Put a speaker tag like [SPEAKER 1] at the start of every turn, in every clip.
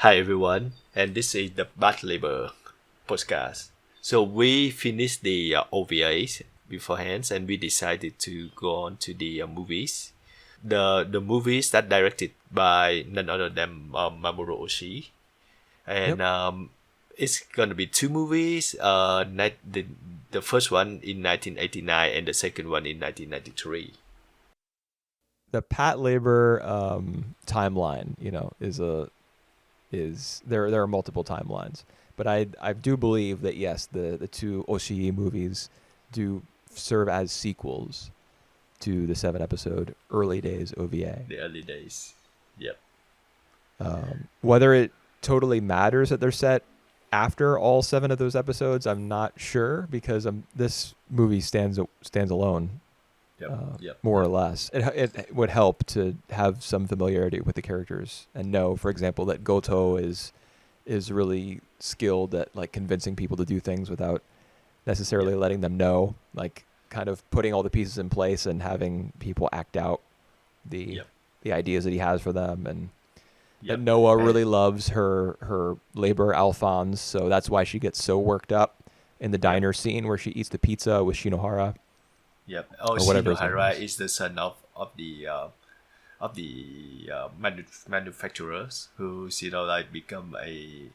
[SPEAKER 1] Hi everyone, and this is the Patlabor podcast. So we finished the OVAs beforehand, and we decided to go on to the movies. The movies that directed by none other than Mamoru Oshii, and
[SPEAKER 2] Yep.
[SPEAKER 1] it's gonna be two movies. The first one in 1989 and the second one in 1993.
[SPEAKER 2] The Patlabor timeline, is there are multiple timelines, but I do believe that yes, the two Oshii movies do serve as sequels to the 7 episode Early Days OVA.
[SPEAKER 1] The early days. Yep.
[SPEAKER 2] Whether it totally matters that they're set after all 7 of those episodes, I'm not sure because this movie stands alone.
[SPEAKER 1] Yep.
[SPEAKER 2] More or less. It would help to have some familiarity with the characters and know, for example, that Goto is really skilled at like convincing people to do things without necessarily letting them know, like kind of putting all the pieces in place and having people act out the ideas that he has for them, and that Noah really loves her labor Alphonse, so that's why she gets so worked up in the diner scene where she eats the pizza with Shinohara.
[SPEAKER 1] Yep.
[SPEAKER 2] Or whatever
[SPEAKER 1] Shinohara is the son of the manufacturers who become a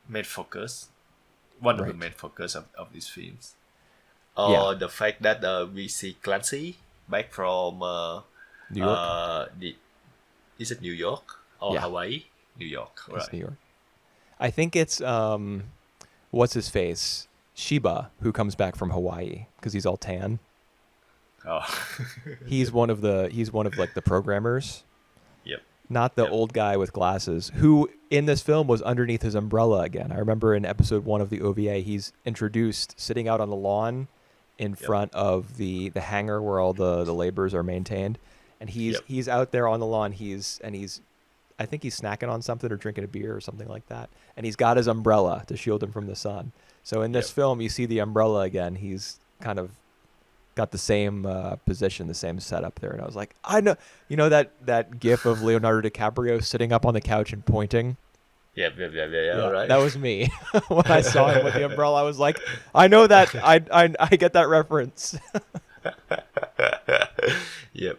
[SPEAKER 1] main focus, one of the
[SPEAKER 2] Right.
[SPEAKER 1] main focus of these films. Or the fact that we see Clancy back from
[SPEAKER 2] New York.
[SPEAKER 1] Is it New York or
[SPEAKER 2] Yeah.
[SPEAKER 1] Hawaii? New York,
[SPEAKER 2] It's
[SPEAKER 1] right?
[SPEAKER 2] New York. I think it's what's his face? Shiba, who comes back from Hawaii because he's all tan.
[SPEAKER 1] Oh,
[SPEAKER 2] He's one of like the programmers,
[SPEAKER 1] yep.
[SPEAKER 2] not the
[SPEAKER 1] Yep.
[SPEAKER 2] old guy with glasses who in this film was underneath his umbrella again. I remember in episode 1 of the OVA, he's introduced sitting out on the lawn in front of the hangar where all the laborers are maintained, and he's out there on the lawn. I think he's snacking on something or drinking a beer or something like that, and he's got his umbrella to shield him from the sun. So in this film, you see the umbrella again. He's kind of got the same position, the same setup there. And I was like, I know, that gif of Leonardo DiCaprio sitting up on the couch and pointing.
[SPEAKER 1] Yeah. Right.
[SPEAKER 2] That was me. When I saw him with the umbrella, I was like, I know that. I get that reference.
[SPEAKER 1] Yep.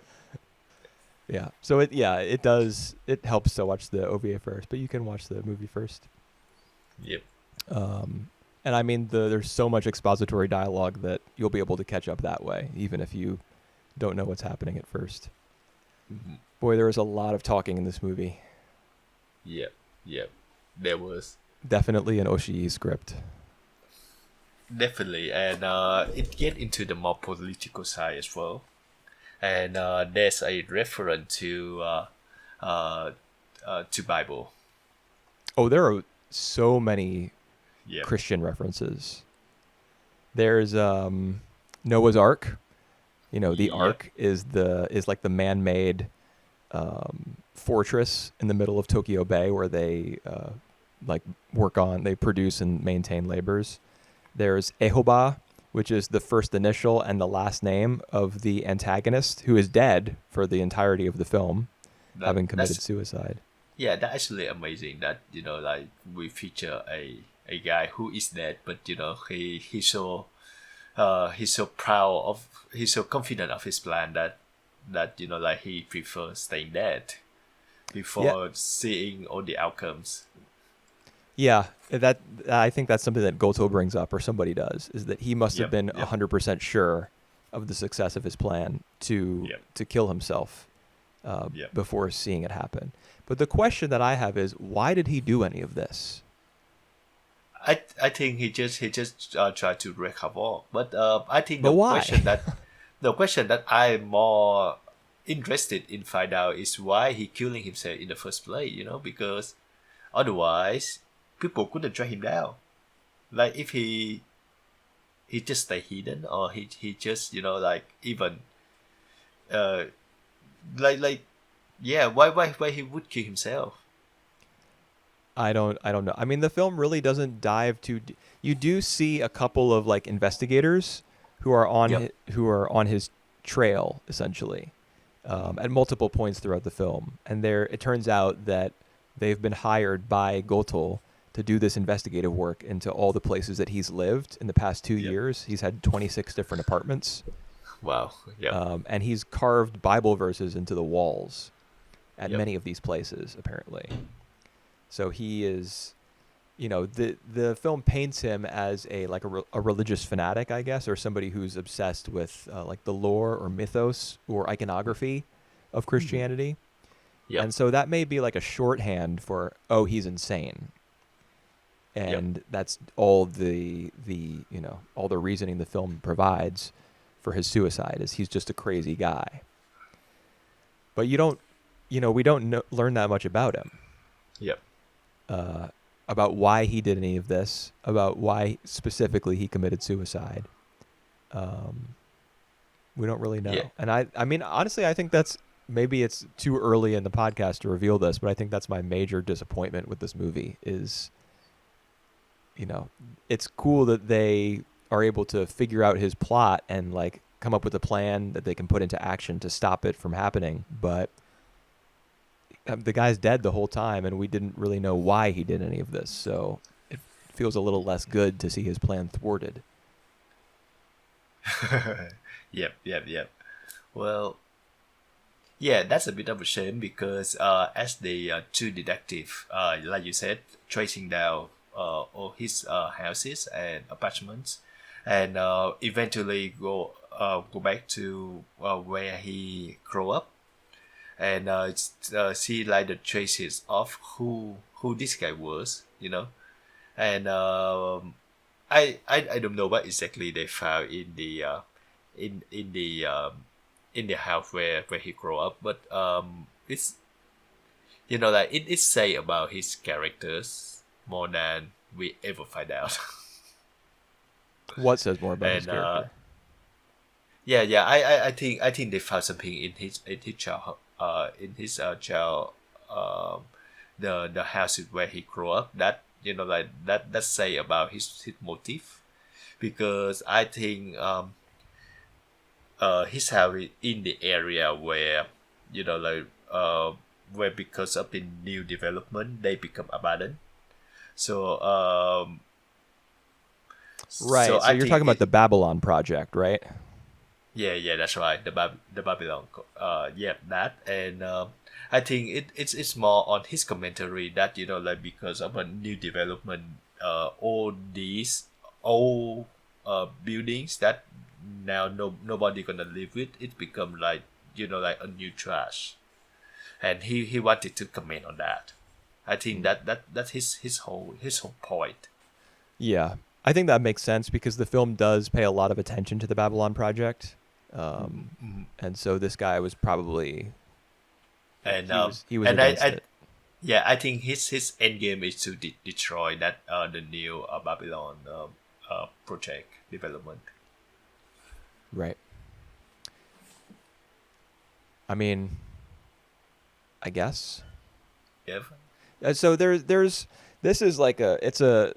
[SPEAKER 2] Yeah. So it does. It helps to watch the OVA first, but you can watch the movie first.
[SPEAKER 1] Yep.
[SPEAKER 2] And I mean, there's so much expository dialogue that you'll be able to catch up that way, even if you don't know what's happening at first.
[SPEAKER 1] Mm-hmm.
[SPEAKER 2] Boy, there was a lot of talking in this movie.
[SPEAKER 1] Yep. There was
[SPEAKER 2] Definitely an Oshii script.
[SPEAKER 1] definitely, and it get into the more political side as well. And there's a reference to Bible.
[SPEAKER 2] Oh, there are so many
[SPEAKER 1] Yep.
[SPEAKER 2] Christian references. There's Noah's Ark. The Ark is like the man-made fortress in the middle of Tokyo Bay where they they produce and maintain labors. There's Ehoba, which is the first initial and the last name of the antagonist, who is dead for the entirety of the film, having committed suicide.
[SPEAKER 1] Yeah, that's actually amazing that we feature a guy who is dead, but he's so confident of his plan that he prefers staying dead before seeing all the outcomes.
[SPEAKER 2] Yeah, I think that's something that Goto brings up, or somebody does, is that he must have been 100% sure of the success of his plan to kill himself before seeing it happen. But the question that I have is, why did he do any of this?
[SPEAKER 1] I think he just tried to wreak havoc, but I think
[SPEAKER 2] But why?
[SPEAKER 1] The question that I'm more interested in find out is why he killing himself in the first place. Because otherwise people couldn't track him down. Like if he just stay hidden, or he just even why he would kill himself.
[SPEAKER 2] I don't know. I mean, the film really doesn't dive too deep. You do see a couple of like investigators who are on his trail essentially, at multiple points throughout the film. And it turns out that they've been hired by Gotol to do this investigative work into all the places that he's lived in the past 2 years. He's had 26 different apartments.
[SPEAKER 1] Wow. Yeah.
[SPEAKER 2] And he's carved Bible verses into the walls at
[SPEAKER 1] Yep.
[SPEAKER 2] many of these places, apparently. So he is, the film paints him as a religious fanatic, I guess, or somebody who's obsessed with like the lore or mythos or iconography of Christianity.
[SPEAKER 1] Yep.
[SPEAKER 2] And so that may be like a shorthand for, he's insane. And that's all all the reasoning the film provides for his suicide is he's just a crazy guy. But we don't learn that much about him.
[SPEAKER 1] Yep.
[SPEAKER 2] About why he did any of this, about why specifically he committed suicide. We don't really know.
[SPEAKER 1] Yeah.
[SPEAKER 2] And I mean, honestly, I think maybe it's too early in the podcast to reveal this, but I think that's my major disappointment with this movie is, it's cool that they are able to figure out his plot and like come up with a plan that they can put into action to stop it from happening. But the guy's dead the whole time, and we didn't really know why he did any of this. So it feels a little less good to see his plan thwarted.
[SPEAKER 1] Yep. Well, yeah, that's a bit of a shame because as the two detective, like you said, tracing down all his houses and apartments, and eventually go back to where he grew up, and see like the traces of who this guy was, and I don't know what exactly they found in the in the house where he grew up, but it's like it say about his characters more than we ever find out.
[SPEAKER 2] What says more about his
[SPEAKER 1] And
[SPEAKER 2] character?
[SPEAKER 1] I think they found something in his child the house where he grew up that like that say about his motive, because I think his house is in the area where where because of the new development they become abandoned. So
[SPEAKER 2] Right. So
[SPEAKER 1] I
[SPEAKER 2] you're
[SPEAKER 1] think
[SPEAKER 2] talking about the Babylon Project, right?
[SPEAKER 1] yeah, that's right. The Babylon, that, and I think it's more on his commentary that like because of a new development, all these old buildings that now nobody gonna live with, it become like like a new trash, and he wanted to comment on that. I think that's his whole point.
[SPEAKER 2] Yeah. I think that makes sense because the film does pay a lot of attention to the Babylon Project. And so this guy was probably
[SPEAKER 1] And
[SPEAKER 2] he was
[SPEAKER 1] and
[SPEAKER 2] against it.
[SPEAKER 1] yeah, I think his end game is to destroy that the new Babylon project development.
[SPEAKER 2] Right. I mean, I guess.
[SPEAKER 1] Yeah.
[SPEAKER 2] So there's this is like it's a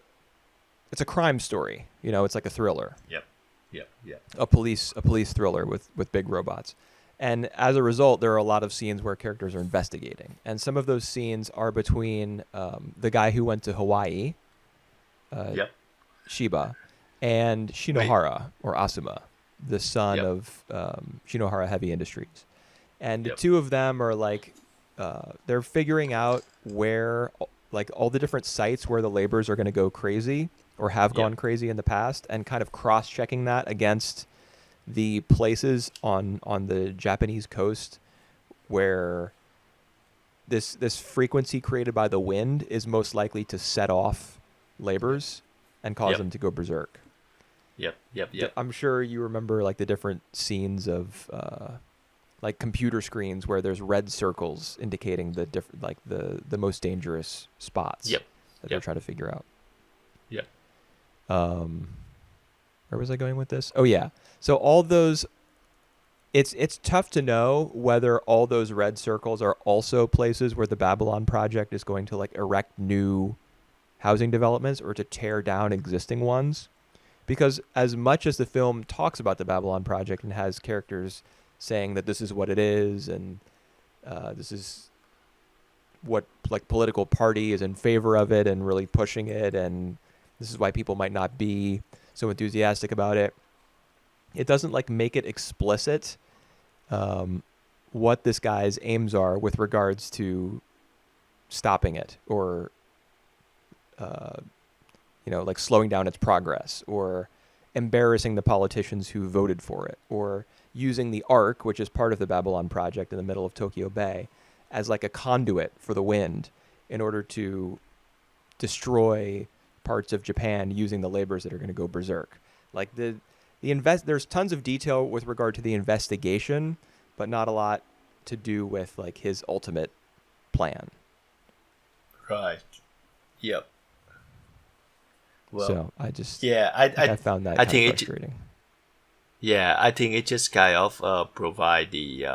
[SPEAKER 2] crime story. It's like a thriller.
[SPEAKER 1] Yep.
[SPEAKER 2] A police thriller with big robots. And as a result, there are a lot of scenes where characters are investigating. And some of those scenes are between the guy who went to Hawaii,
[SPEAKER 1] Yep.
[SPEAKER 2] Shiba, and Shinohara, or Asuma, the son
[SPEAKER 1] Yep.
[SPEAKER 2] of Shinohara Heavy Industries. And the
[SPEAKER 1] Yep.
[SPEAKER 2] two of them are like, they're figuring out where, like all the different sites where the laborers are going to go crazy or have
[SPEAKER 1] Yep.
[SPEAKER 2] gone crazy in the past, and kind of cross-checking that against the places on the Japanese coast where this frequency created by the wind is most likely to set off laborers and cause
[SPEAKER 1] Yep.
[SPEAKER 2] them to go berserk.
[SPEAKER 1] Yep.
[SPEAKER 2] I'm sure you remember like the different scenes of like computer screens where there's red circles indicating the different, like the most dangerous spots
[SPEAKER 1] Yep.
[SPEAKER 2] that they're
[SPEAKER 1] Yep.
[SPEAKER 2] trying to figure out.
[SPEAKER 1] Yep.
[SPEAKER 2] Where was I going with this? Oh yeah. So all those, it's tough to know whether all those red circles are also places where the Babylon Project is going to like erect new housing developments or to tear down existing ones. Because as much as the film talks about the Babylon Project and has characters saying that this is what it is and this is what like political party is in favor of it and really pushing it, and this is why people might not be so enthusiastic about it. It doesn't like make it explicit what this guy's aims are with regards to stopping it or like slowing down its progress or embarrassing the politicians who voted for it or using the Ark, which is part of the Babylon project in the middle of Tokyo Bay, as like a conduit for the wind in order to destroy parts of Japan using the labors that are going to go berserk. Like there's tons of detail with regard to the investigation, but not a lot to do with like his ultimate plan.
[SPEAKER 1] Right. Yep. Well,
[SPEAKER 2] so I just I found that
[SPEAKER 1] I
[SPEAKER 2] kind
[SPEAKER 1] think
[SPEAKER 2] of frustrating.
[SPEAKER 1] I think it just kind of provide the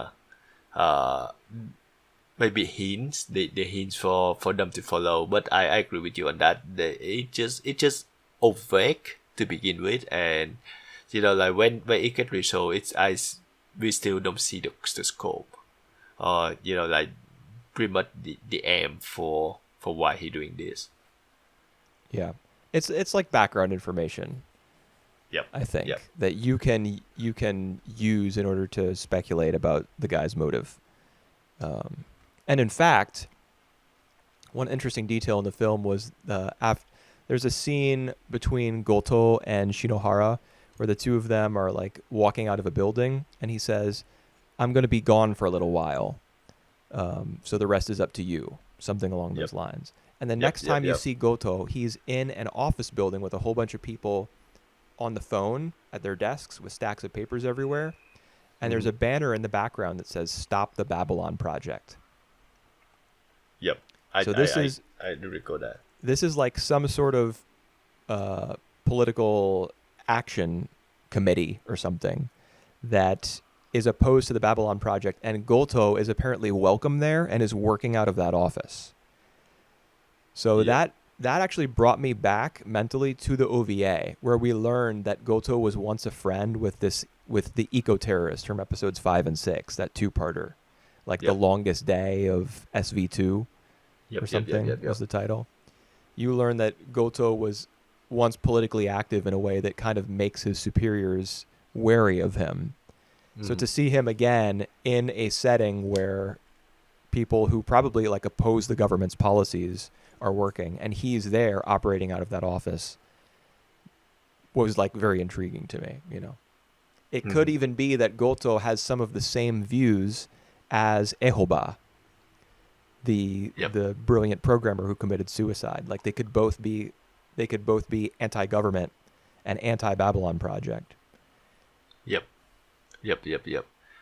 [SPEAKER 1] maybe hints, the hints for them to follow. But I agree with you on that. It just opaque to begin with, and like when it gets resolved, we still don't see the scope, or like pretty much the aim for why he doing this.
[SPEAKER 2] Yeah, it's like background information.
[SPEAKER 1] Yep.
[SPEAKER 2] I think that you can use in order to speculate about the guy's motive. And in fact, one interesting detail in the film was there's a scene between Goto and Shinohara where the two of them are like walking out of a building, and he says, "I'm going to be gone for a little while, so the rest is up to you," something along those lines. And the next time you see Goto, he's in an office building with a whole bunch of people on the phone at their desks with stacks of papers everywhere. And there's a banner in the background that says, "Stop the Babylon Project."
[SPEAKER 1] Yep. I do recall that.
[SPEAKER 2] This is like some sort of political action committee or something that is opposed to the Babylon Project. And Goto is apparently welcome there and is working out of that office. So that actually brought me back mentally to the OVA, where we learned that Goto was once a friend with the eco-terrorist from episodes 5 and 6, that two-parter, like the longest day of SV2 or something was the title. You learn that Goto was once politically active in a way that kind of makes his superiors wary of him. So to see him again in a setting where people who probably like oppose the government's policies are working, and he's there operating out of that office, was like very intriguing to me. It could even be that Goto has some of the same views as Ehoba, the brilliant programmer who committed suicide. Like they could both be anti-government and anti-Babylon Project. Yep.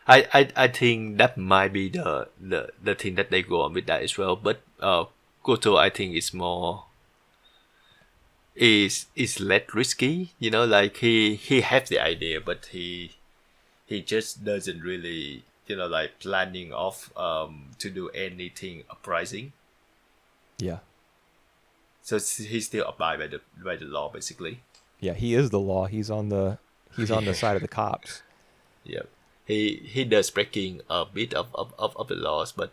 [SPEAKER 1] I think that might be the thing that they go on with that as well. But Goto, I think, is more is less risky. Like he has the idea, but he just doesn't really like planning off to do anything uprising.
[SPEAKER 2] Yeah.
[SPEAKER 1] So he still abide by the law, basically.
[SPEAKER 2] Yeah, he is the law. He's on the side of the cops.
[SPEAKER 1] Yeah. He does breaking a bit of the laws, but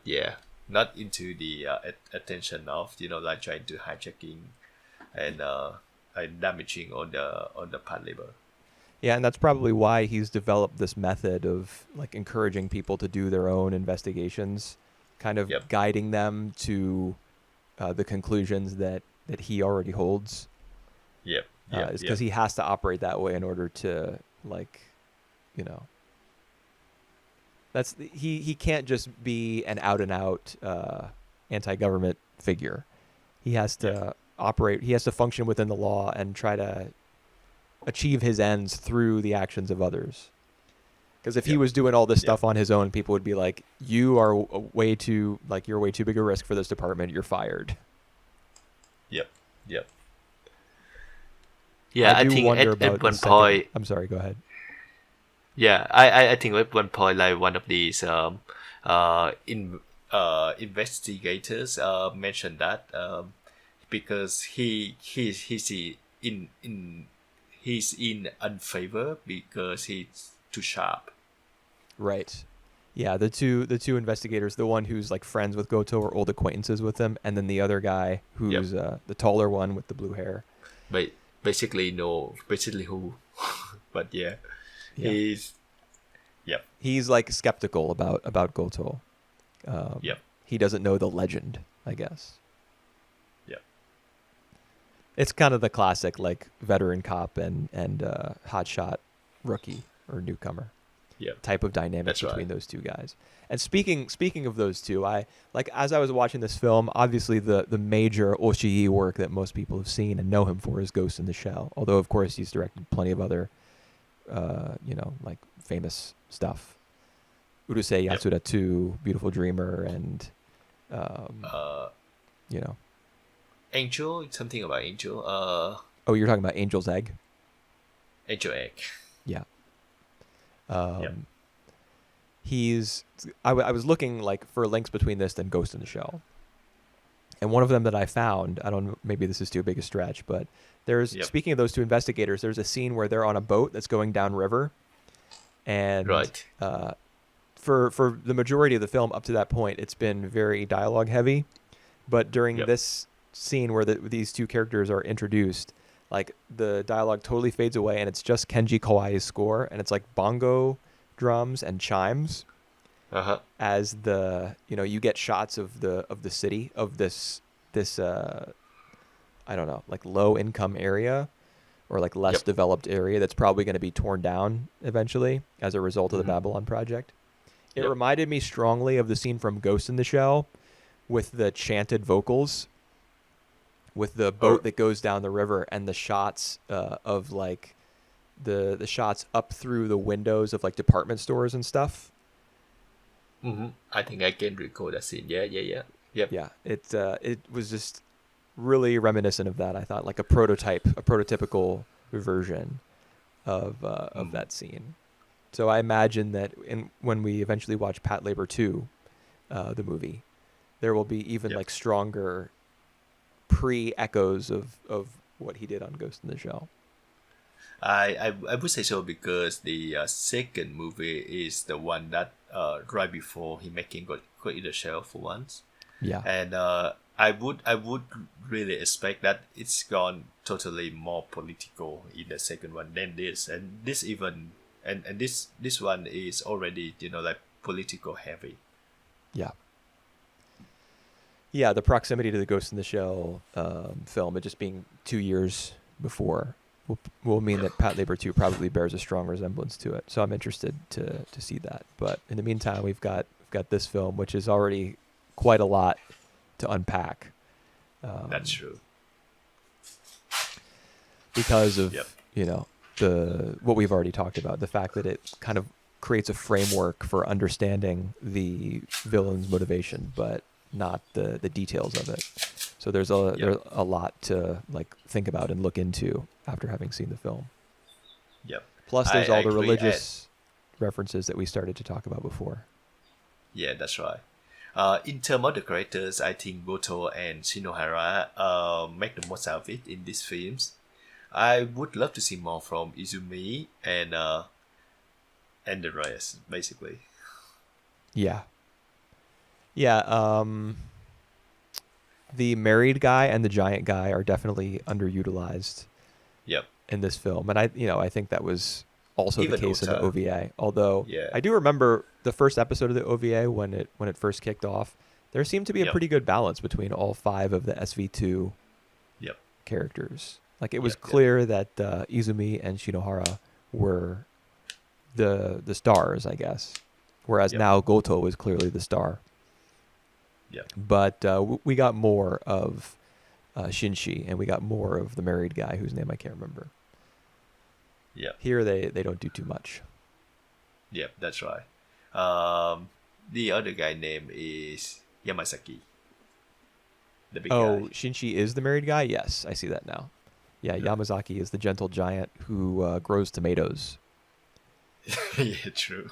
[SPEAKER 1] not into the attention of like trying to hijacking and damaging on the Patlabor.
[SPEAKER 2] Yeah, and that's probably why he's developed this method of like encouraging people to do their own investigations, kind of guiding them to the conclusions that he already holds. It's because he has to operate that way in order to he can't just be an out and out anti-government figure. He has to operate. He has to function within the law and try to achieve his ends through the actions of others. Because if he was doing all this stuff on his own, people would be like, "You are way too you're way too big a risk for this department. You're fired." Yep.
[SPEAKER 1] Yeah, I think at one point.
[SPEAKER 2] I'm sorry. Go ahead.
[SPEAKER 1] Yeah, I think at one point, like one of these investigators mentioned that because he's in unfavor because he's too sharp.
[SPEAKER 2] Right. Yeah, the two investigators, the one who's like friends with Goto or old acquaintances with him, and then the other guy
[SPEAKER 1] Yep.
[SPEAKER 2] who's the taller one with the blue hair.
[SPEAKER 1] But basically, no. Basically, who? But yeah,
[SPEAKER 2] Yeah,
[SPEAKER 1] he's. Yep.
[SPEAKER 2] he's like skeptical about Goto.
[SPEAKER 1] Yep.
[SPEAKER 2] He doesn't know the legend, I guess.
[SPEAKER 1] Yep.
[SPEAKER 2] It's kind of the classic like veteran cop and hotshot rookie or newcomer
[SPEAKER 1] Yep.
[SPEAKER 2] type of dynamic
[SPEAKER 1] That's
[SPEAKER 2] between
[SPEAKER 1] right.
[SPEAKER 2] those two guys. And speaking of those two, I like as I was watching this film, obviously the major Oshii work that most people have seen and know him for is Ghost in the Shell. Although of course he's directed plenty of other like famous stuff. Urusei
[SPEAKER 1] Yep.
[SPEAKER 2] Yatsura 2, Beautiful Dreamer, and um,
[SPEAKER 1] Uh,
[SPEAKER 2] you know.
[SPEAKER 1] Angel. Something about Angel.
[SPEAKER 2] Oh, you're talking about Angel's Egg?
[SPEAKER 1] Angel Egg.
[SPEAKER 2] Yeah.
[SPEAKER 1] Yep.
[SPEAKER 2] I was looking like for links between this and Ghost in the Shell, and one of them that I found, I don't know, maybe this is too big a stretch, but there's
[SPEAKER 1] Yep.
[SPEAKER 2] speaking of those two investigators, there's a scene where they're on a boat that's going downriver, and
[SPEAKER 1] Right.
[SPEAKER 2] for the majority of the film up to that point, it's been very dialogue heavy, but during
[SPEAKER 1] Yep.
[SPEAKER 2] this scene where these two characters are introduced, like the dialogue totally fades away, and it's just Kenji Kawai's score, and it's like bongo drums and chimes
[SPEAKER 1] Uh-huh.
[SPEAKER 2] as you get shots of the city of this I don't know, like low income area or like less
[SPEAKER 1] Yep.
[SPEAKER 2] developed area that's probably going to be torn down eventually as a result of the
[SPEAKER 1] Mhm.
[SPEAKER 2] Babylon project. It
[SPEAKER 1] Yep.
[SPEAKER 2] reminded me strongly of the scene from Ghost in the Shell with the chanted vocals with the boat that goes down the river and the shots of like the shots up through the windows of like department stores and stuff.
[SPEAKER 1] I think I can recall that scene. Yeah. Yep.
[SPEAKER 2] Yeah, it was just really reminiscent of that. I thought like a prototypical version of that scene. So I imagine that when we eventually watch Patlabor 2, the movie, there will be even
[SPEAKER 1] Yep.
[SPEAKER 2] like stronger pre-echoes of what he did on Ghost in the Shell.
[SPEAKER 1] I would say so because the second movie is the one that right before he making got in the shell for once,
[SPEAKER 2] Yeah.
[SPEAKER 1] and I would really expect that it's gone totally more political in the second one than this, and this even and this one is already like political heavy.
[SPEAKER 2] Yeah. Yeah, the proximity to the Ghost in the Shell film, it just being 2 years before, will mean that Patlabor 2 probably bears a strong resemblance to it. So I'm interested to see that. But in the meantime, we've got this film, which is already quite a lot to unpack.
[SPEAKER 1] That's true.
[SPEAKER 2] Because of
[SPEAKER 1] Yep.
[SPEAKER 2] what we've already talked about, the fact that it kind of creates a framework for understanding the villain's motivation, but not the details of it. So there's a lot to like think about and look into after having seen the film.
[SPEAKER 1] Yep.
[SPEAKER 2] Plus, there's
[SPEAKER 1] I
[SPEAKER 2] all the
[SPEAKER 1] agree.
[SPEAKER 2] religious references that we started to talk about before.
[SPEAKER 1] Yeah, that's right. In terms of the characters, I think Goto and Shinohara make the most out of it in these films. I would love to see more from Izumi and the rest, basically.
[SPEAKER 2] Yeah. Yeah. The married guy and the giant guy are definitely underutilized
[SPEAKER 1] Yep.
[SPEAKER 2] in this film, and I think that was also
[SPEAKER 1] Even
[SPEAKER 2] the case in the
[SPEAKER 1] Ota.
[SPEAKER 2] OVA. Although
[SPEAKER 1] Yeah.
[SPEAKER 2] I do remember the first episode of the OVA when it first kicked off, there seemed to be a
[SPEAKER 1] Yep.
[SPEAKER 2] pretty good balance between all 5 of the SV2
[SPEAKER 1] Yep.
[SPEAKER 2] characters. Like it was
[SPEAKER 1] Yep, yep.
[SPEAKER 2] clear that Izumi and Shinohara were the stars, I guess, whereas
[SPEAKER 1] Yep.
[SPEAKER 2] now Goto was clearly the star.
[SPEAKER 1] Yep.
[SPEAKER 2] But we got more of Shinshi, and we got more of the married guy whose name I can't remember.
[SPEAKER 1] Yep.
[SPEAKER 2] Here they don't do too much.
[SPEAKER 1] Yep. That's right. The other guy name is Yamasaki. The big
[SPEAKER 2] Oh,
[SPEAKER 1] guy.
[SPEAKER 2] Shinshi is the married guy? Yes, I see that now. Yeah,
[SPEAKER 1] Yeah.
[SPEAKER 2] Yamazaki is the gentle giant who grows tomatoes.
[SPEAKER 1] Yeah, true.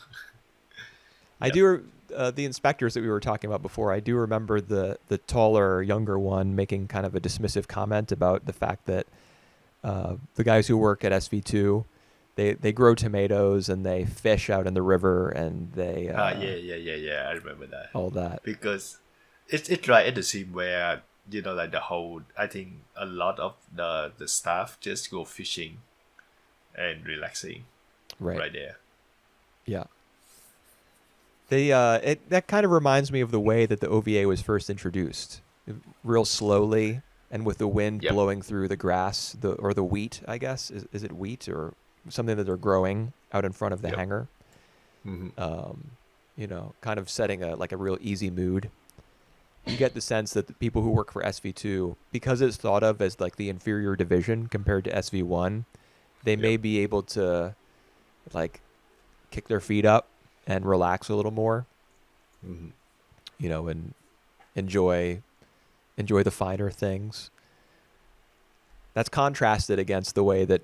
[SPEAKER 2] I
[SPEAKER 1] Yep.
[SPEAKER 2] do the inspectors that we were talking about before. I do remember the taller, younger one making kind of a dismissive comment about the fact that the guys who work at SV2 they grow tomatoes and they fish out in the river and they
[SPEAKER 1] Yeah. I remember that
[SPEAKER 2] all that.
[SPEAKER 1] because it's right at the scene where like the whole. I think a lot of the staff just go fishing and relaxing right there.
[SPEAKER 2] Yeah. They that kind of reminds me of the way that the OVA was first introduced, real slowly and with the wind
[SPEAKER 1] Yep.
[SPEAKER 2] blowing through the grass, or the wheat, I guess. Is it wheat or something that they're growing out in front of the
[SPEAKER 1] Yep.
[SPEAKER 2] hangar? Kind of setting a real easy mood. You get the sense that the people who work for SV2, because it's thought of as like the inferior division compared to SV1, they may be able to like kick their feet up and relax a little more, and enjoy the finer things. That's contrasted against the way that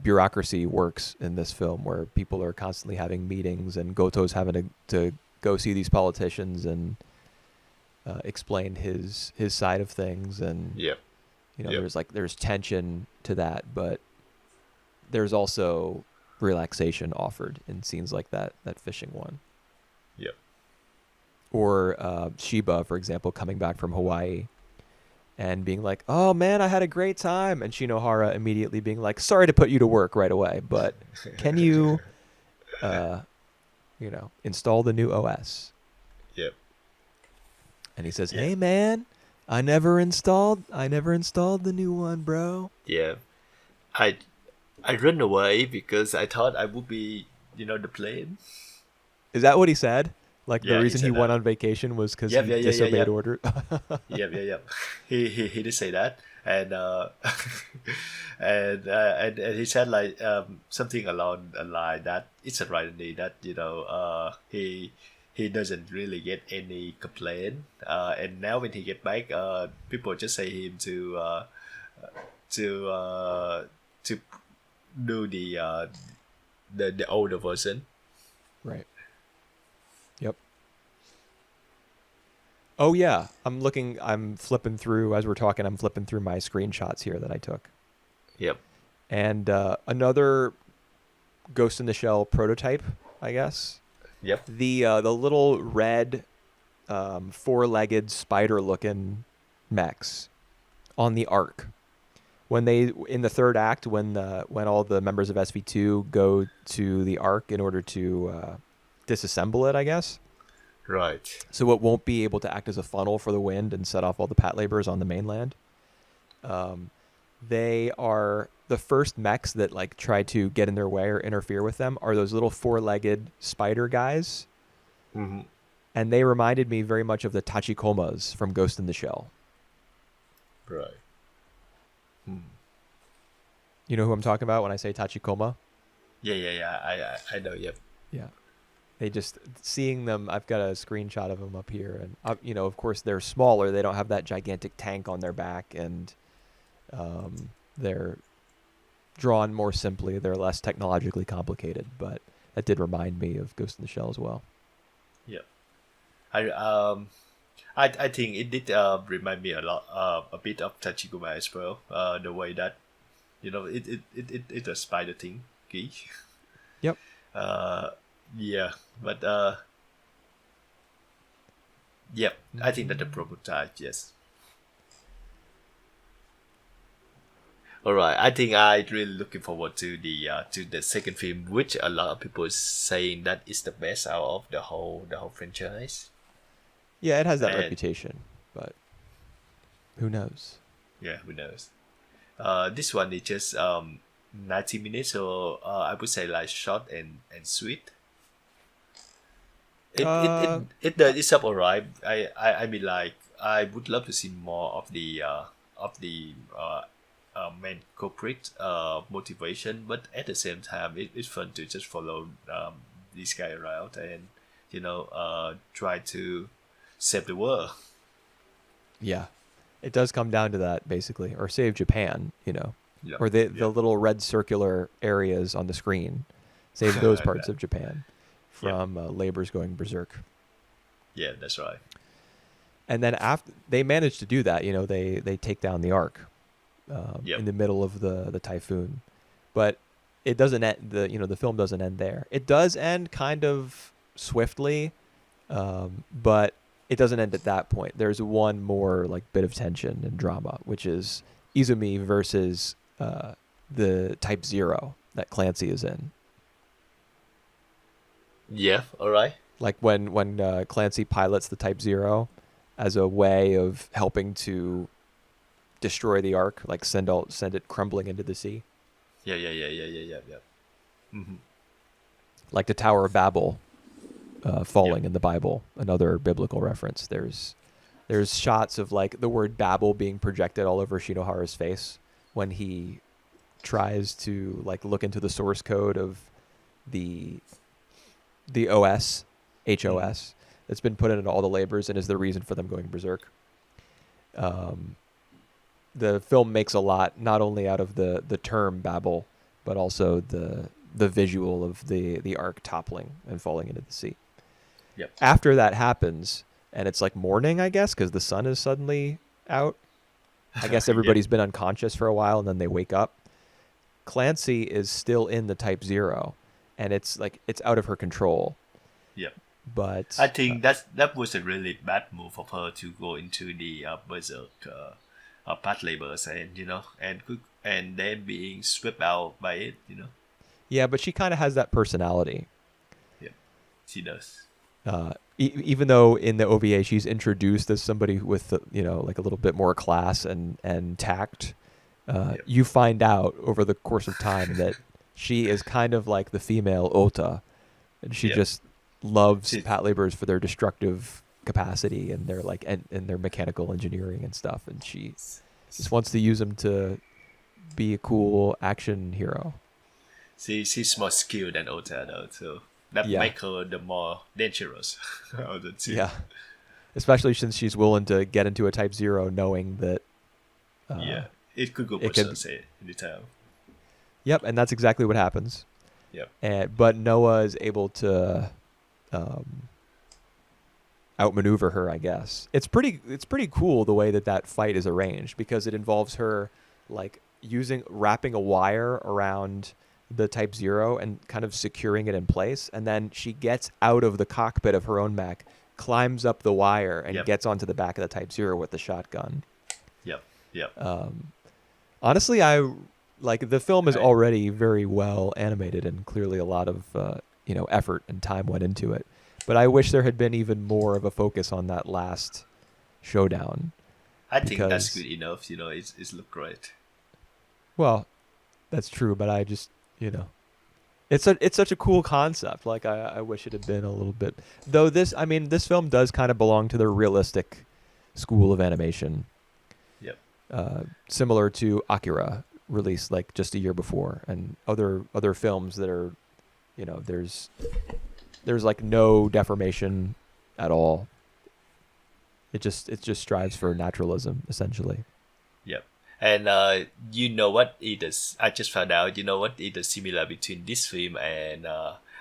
[SPEAKER 2] bureaucracy works in this film, where people are constantly having meetings and Goto's having to go see these politicians and explain his side of things, and there's tension to that, but there's also relaxation offered in scenes like that fishing one.
[SPEAKER 1] Yep.
[SPEAKER 2] Or Shiba, for example, coming back from Hawaii and being like, "Oh man, I had a great time," and Shinohara immediately being like, "Sorry to put you to work right away, but can you, install the new OS?"
[SPEAKER 1] Yep.
[SPEAKER 2] And he says, "Hey man, I never installed the new one, bro."
[SPEAKER 1] Yeah. I ran away because I thought I would be, the plane.
[SPEAKER 2] Is that what he said? Like the
[SPEAKER 1] Yeah,
[SPEAKER 2] reason
[SPEAKER 1] he
[SPEAKER 2] he
[SPEAKER 1] said
[SPEAKER 2] went
[SPEAKER 1] that.
[SPEAKER 2] on vacation was because
[SPEAKER 1] Yep,
[SPEAKER 2] he disobeyed order?
[SPEAKER 1] Yep. He did say that, and and he said something along the line that it's a irony that he doesn't really get any complaint, and now when he get back, people just say him to do the older version.
[SPEAKER 2] Right. Yep. Oh yeah, I'm flipping through as we're talking. I'm flipping through my screenshots here that I took.
[SPEAKER 1] Yep.
[SPEAKER 2] And another Ghost in the Shell prototype, I guess.
[SPEAKER 1] Yep.
[SPEAKER 2] The little red, four-legged spider-looking mechs on the Ark. When they in the third act, when all the members of SV2 go to the Ark in order to disassemble it, I guess.
[SPEAKER 1] Right.
[SPEAKER 2] So it won't be able to act as a funnel for the wind and set off all the Patlabors on the mainland. They are the first mechs that try to get in their way or interfere with them are those little four-legged spider guys.
[SPEAKER 1] Mm-hmm.
[SPEAKER 2] And they reminded me very much of the Tachikomas from Ghost in the Shell.
[SPEAKER 1] Right.
[SPEAKER 2] You know who I'm talking about when I say Tachikoma?
[SPEAKER 1] Yeah. I know. Yep.
[SPEAKER 2] Yeah. They just seeing them. I've got a screenshot of them up here, and of course they're smaller. They don't have that gigantic tank on their back, and they're drawn more simply. They're less technologically complicated, but that did remind me of Ghost in the Shell as well.
[SPEAKER 1] Yep. I think it did remind me a bit of Tachikoma as well. The way that it's a spider thing. Okay.
[SPEAKER 2] Yep.
[SPEAKER 1] Yeah, but yep. I think that the prototype, yes. All right. I think I'm really looking forward to the second film, which a lot of people is saying that is the best out of the whole franchise.
[SPEAKER 2] Yeah, it has that
[SPEAKER 1] And-
[SPEAKER 2] reputation, but who knows?
[SPEAKER 1] Yeah, who knows? This one is just 90 minutes, so I would say short and sweet. It does it's up alright. I mean I would love to see more of the main culprit motivation, but at the same time it's fun to just follow this guy around and try to save the world.
[SPEAKER 2] Yeah, it does come down to that basically, or save Japan,
[SPEAKER 1] Yeah.
[SPEAKER 2] or the
[SPEAKER 1] Yeah.
[SPEAKER 2] little red circular areas on the screen, save those parts
[SPEAKER 1] Yeah.
[SPEAKER 2] of Japan from labors going berserk.
[SPEAKER 1] Yeah, that's right.
[SPEAKER 2] And then after they manage to do that, they take down the Ark in the middle of the typhoon. But it doesn't end, the film doesn't end there. It does end kind of swiftly, but it doesn't end at that point. There's one more like bit of tension and drama, which is Izumi versus the Type Zero that Clancy is in.
[SPEAKER 1] Yeah, all right.
[SPEAKER 2] Like when Clancy pilots the Type Zero as a way of helping to destroy the Ark, like send it crumbling into the sea.
[SPEAKER 1] Yeah. Mm-hmm.
[SPEAKER 2] Like the Tower of Babel falling in the Bible, another biblical reference. There's shots of like the word Babel being projected all over Shinohara's face when he tries to like look into the source code of the OS, HOS, that's been put into all the labors and is the reason for them going berserk. The film makes a lot, not only out of the term Babel, but also the visual of the Ark toppling and falling into the sea.
[SPEAKER 1] Yep.
[SPEAKER 2] After that happens, and it's like morning, I guess, because the sun is suddenly out. I guess everybody's been unconscious for a while, and then they wake up. Clancy is still in the Type Zero, and it's out of her control.
[SPEAKER 1] Yeah.
[SPEAKER 2] But
[SPEAKER 1] I think that was a really bad move of her to go into the berserk Patlabor and then being swept out by it,
[SPEAKER 2] Yeah, but she kind of has that personality.
[SPEAKER 1] Yeah, she does.
[SPEAKER 2] Even though in the OVA she's introduced as somebody with like a little bit more class and tact, you find out over the course of time that she is kind of like the female Ota, and she just loves Patlabors for their destructive capacity and their and their mechanical engineering and stuff, and she just wants to use them to be a cool action hero.
[SPEAKER 1] She's more skilled than Ota though, so that makes her the more dangerous of the two.
[SPEAKER 2] Yeah, especially since she's willing to get into a Type Zero knowing that
[SPEAKER 1] it could go berserk anytime.
[SPEAKER 2] Yep, and that's exactly what happens.
[SPEAKER 1] Yep.
[SPEAKER 2] But Noah is able to outmaneuver her, I guess. It's pretty cool the way that fight is arranged, because it involves her like wrapping a wire around the Type Zero and kind of securing it in place, and then she gets out of the cockpit of her own mech, climbs up the wire, and gets onto the back of the Type Zero with the shotgun.
[SPEAKER 1] Yep.
[SPEAKER 2] Honestly, the film is already very well animated, and clearly a lot of effort and time went into it. But I wish there had been even more of a focus on that last showdown.
[SPEAKER 1] I think that's good enough. It's look great.
[SPEAKER 2] Well, that's true, but I just it's such a cool concept. Like I wish it had been a little bit. Though this film does kind of belong to the realistic school of animation.
[SPEAKER 1] Yep.
[SPEAKER 2] Similar to Akira, released like just a year before, and other films that are, there's like no deformation at all. It just strives for naturalism, essentially.
[SPEAKER 1] Yep. And you know what is I just found out. You know what is the similar between this film and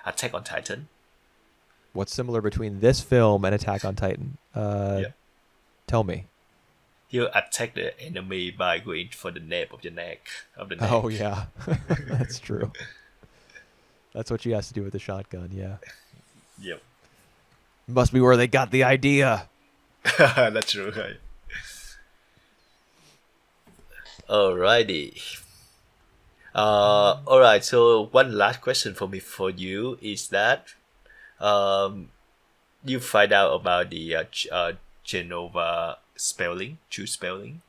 [SPEAKER 1] Attack on Titan?
[SPEAKER 2] What's similar between this film and Attack on Titan? Tell me.
[SPEAKER 1] You attack the enemy by going for the nape of the neck.
[SPEAKER 2] Oh yeah, that's true. That's what she has to do with the shotgun. Yeah.
[SPEAKER 1] Yep.
[SPEAKER 2] Must be where they got the idea.
[SPEAKER 1] That's true. Right? Alrighty. Alright. So one last question for you is that, you find out about the Genova spelling, true spelling.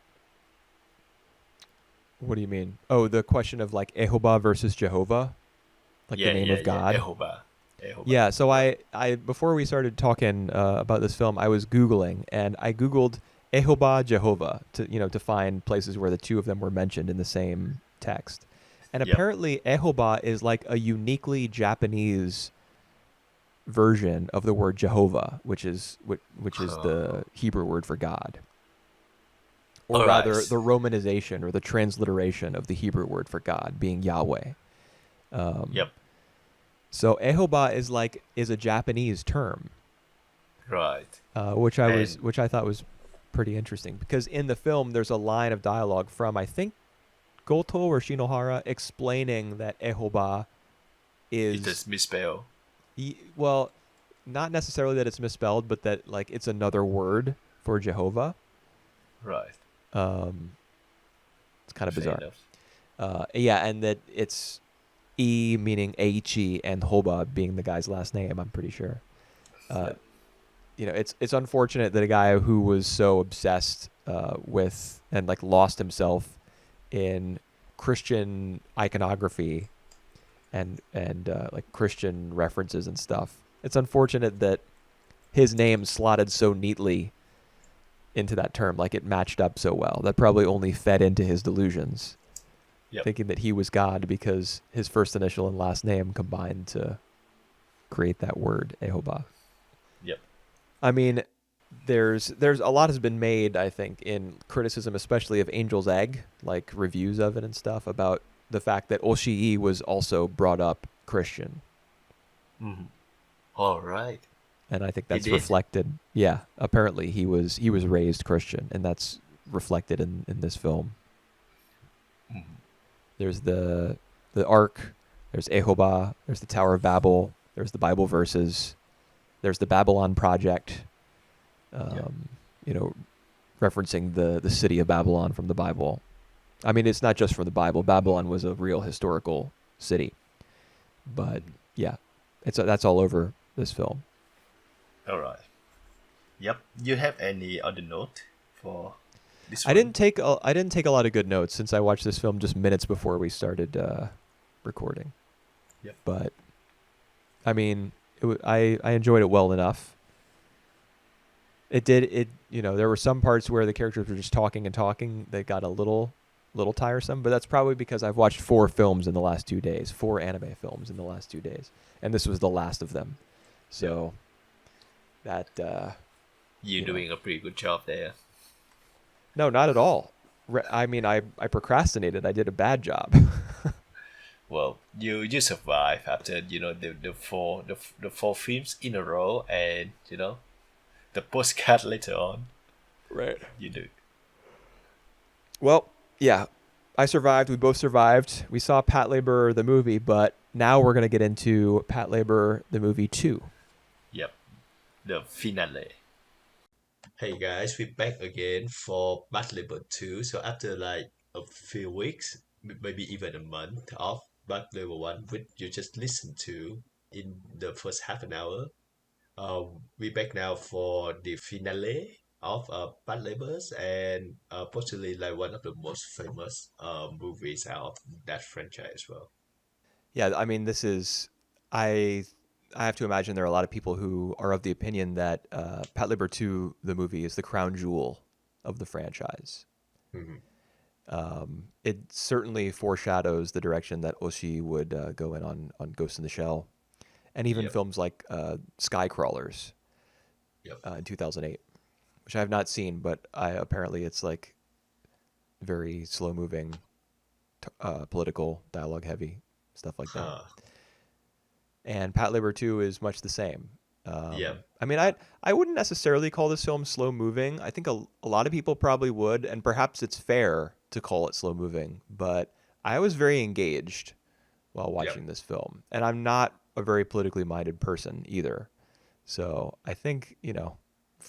[SPEAKER 2] What do you mean? Oh, the question of like Ehoba versus Jehovah, like the name of God.
[SPEAKER 1] Yeah, Ehoba.
[SPEAKER 2] Yeah. So I before we started talking about this film, I was Googling, and I Googled Ehoba Jehovah to find places where the two of them were mentioned in the same text, and apparently Ehoba is like a uniquely Japanese version of the word Jehovah, which is the Hebrew word for God, or rather the romanization or the transliteration of the Hebrew word for God being Yahweh. So Ehoba is a Japanese term,
[SPEAKER 1] right?
[SPEAKER 2] Which I thought was pretty interesting, because in the film there's a line of dialogue from, I think, Goto or Shinohara explaining that Ehoba
[SPEAKER 1] It
[SPEAKER 2] is
[SPEAKER 1] is misspelled.
[SPEAKER 2] well, not necessarily that it's misspelled, but that like it's another word for Jehovah.
[SPEAKER 1] Right.
[SPEAKER 2] Um, it's kind of
[SPEAKER 1] Fair
[SPEAKER 2] bizarre.
[SPEAKER 1] enough.
[SPEAKER 2] Yeah, and that it's E meaning Eichi and Hoba being the guy's last name. I'm pretty sure. Uh,
[SPEAKER 1] Yep.
[SPEAKER 2] it's unfortunate that a guy who was so obsessed with and like lost himself in Christian iconography and like Christian references and stuff. It's unfortunate that his name slotted so neatly into that term, like it matched up so well. That probably only fed into his delusions,
[SPEAKER 1] Yep.
[SPEAKER 2] thinking that he was God because his first initial and last name combined to create that word, Ehoba.
[SPEAKER 1] Yep.
[SPEAKER 2] I mean, there's a lot has been made, I think, in criticism, especially of Angel's Egg, like reviews of it and stuff, about the fact that Oshii was also brought up Christian.
[SPEAKER 1] Mm-hmm. All right.
[SPEAKER 2] And I think
[SPEAKER 1] He
[SPEAKER 2] that's
[SPEAKER 1] did.
[SPEAKER 2] reflected. Yeah, apparently he was raised Christian, and that's reflected in this film.
[SPEAKER 1] Mm-hmm.
[SPEAKER 2] There's the Ark, there's Ehoba, there's the Tower of Babel, there's the Bible verses, there's the Babylon Project.
[SPEAKER 1] Yep.
[SPEAKER 2] Um, you know, referencing the city of Babylon from the Bible. I mean, it's not just from the Bible. Babylon was a real historical city, but
[SPEAKER 1] Mm-hmm.
[SPEAKER 2] yeah, that's all over this film.
[SPEAKER 1] All right. Yep. You have any other note for this
[SPEAKER 2] I
[SPEAKER 1] one?
[SPEAKER 2] didn't take I didn't take a lot of good notes since I watched this film just minutes before we started recording.
[SPEAKER 1] Yep.
[SPEAKER 2] But I mean, I enjoyed it well enough. There were some parts where the characters were just talking and talking that got a little tiresome, but that's probably because I've watched 4 films in the last 2 days, 4 anime films in the last 2 days, and this was the last of them.
[SPEAKER 1] Yep.
[SPEAKER 2] So that
[SPEAKER 1] You're
[SPEAKER 2] you know,
[SPEAKER 1] doing a pretty good job there.
[SPEAKER 2] no, not at all. I mean, I procrastinated. I did a bad job.
[SPEAKER 1] Well, you survive after the four films in a row, and the postcard later on.
[SPEAKER 2] Right.
[SPEAKER 1] You do.
[SPEAKER 2] Well, yeah, I survived. We both survived. We saw Patlabor the movie, but now we're gonna get into Patlabor the movie 2.
[SPEAKER 1] Yep. The finale. Hey guys, we're back again for Patlabor 2. So after like a few weeks, maybe even a month of Patlabor 1, which you just listened to in the first half an hour, we're back now for the finale of Patlabors and possibly like one of the most famous movies out of that franchise as well.
[SPEAKER 2] Yeah, I mean, this is I I have to imagine there are a lot of people who are of the opinion that Patlabor 2 the movie is the crown jewel of the franchise.
[SPEAKER 1] Hmm.
[SPEAKER 2] It certainly foreshadows the direction that Oshii would go in on Ghost in the Shell, and even
[SPEAKER 1] Yep,
[SPEAKER 2] films like Skycrawlers
[SPEAKER 1] yep.
[SPEAKER 2] in 2008, which I have not seen, but apparently it's like very slow moving, political, dialogue heavy, stuff like that.
[SPEAKER 1] Huh.
[SPEAKER 2] And Patlabor 2 is much the same.
[SPEAKER 1] Yep,
[SPEAKER 2] I mean, I wouldn't necessarily call this film slow moving. I think a lot of people probably would, and perhaps it's fair to call it slow moving. But I was very engaged while
[SPEAKER 1] yep.
[SPEAKER 2] watching this film, and I'm not a very politically minded person either. So I think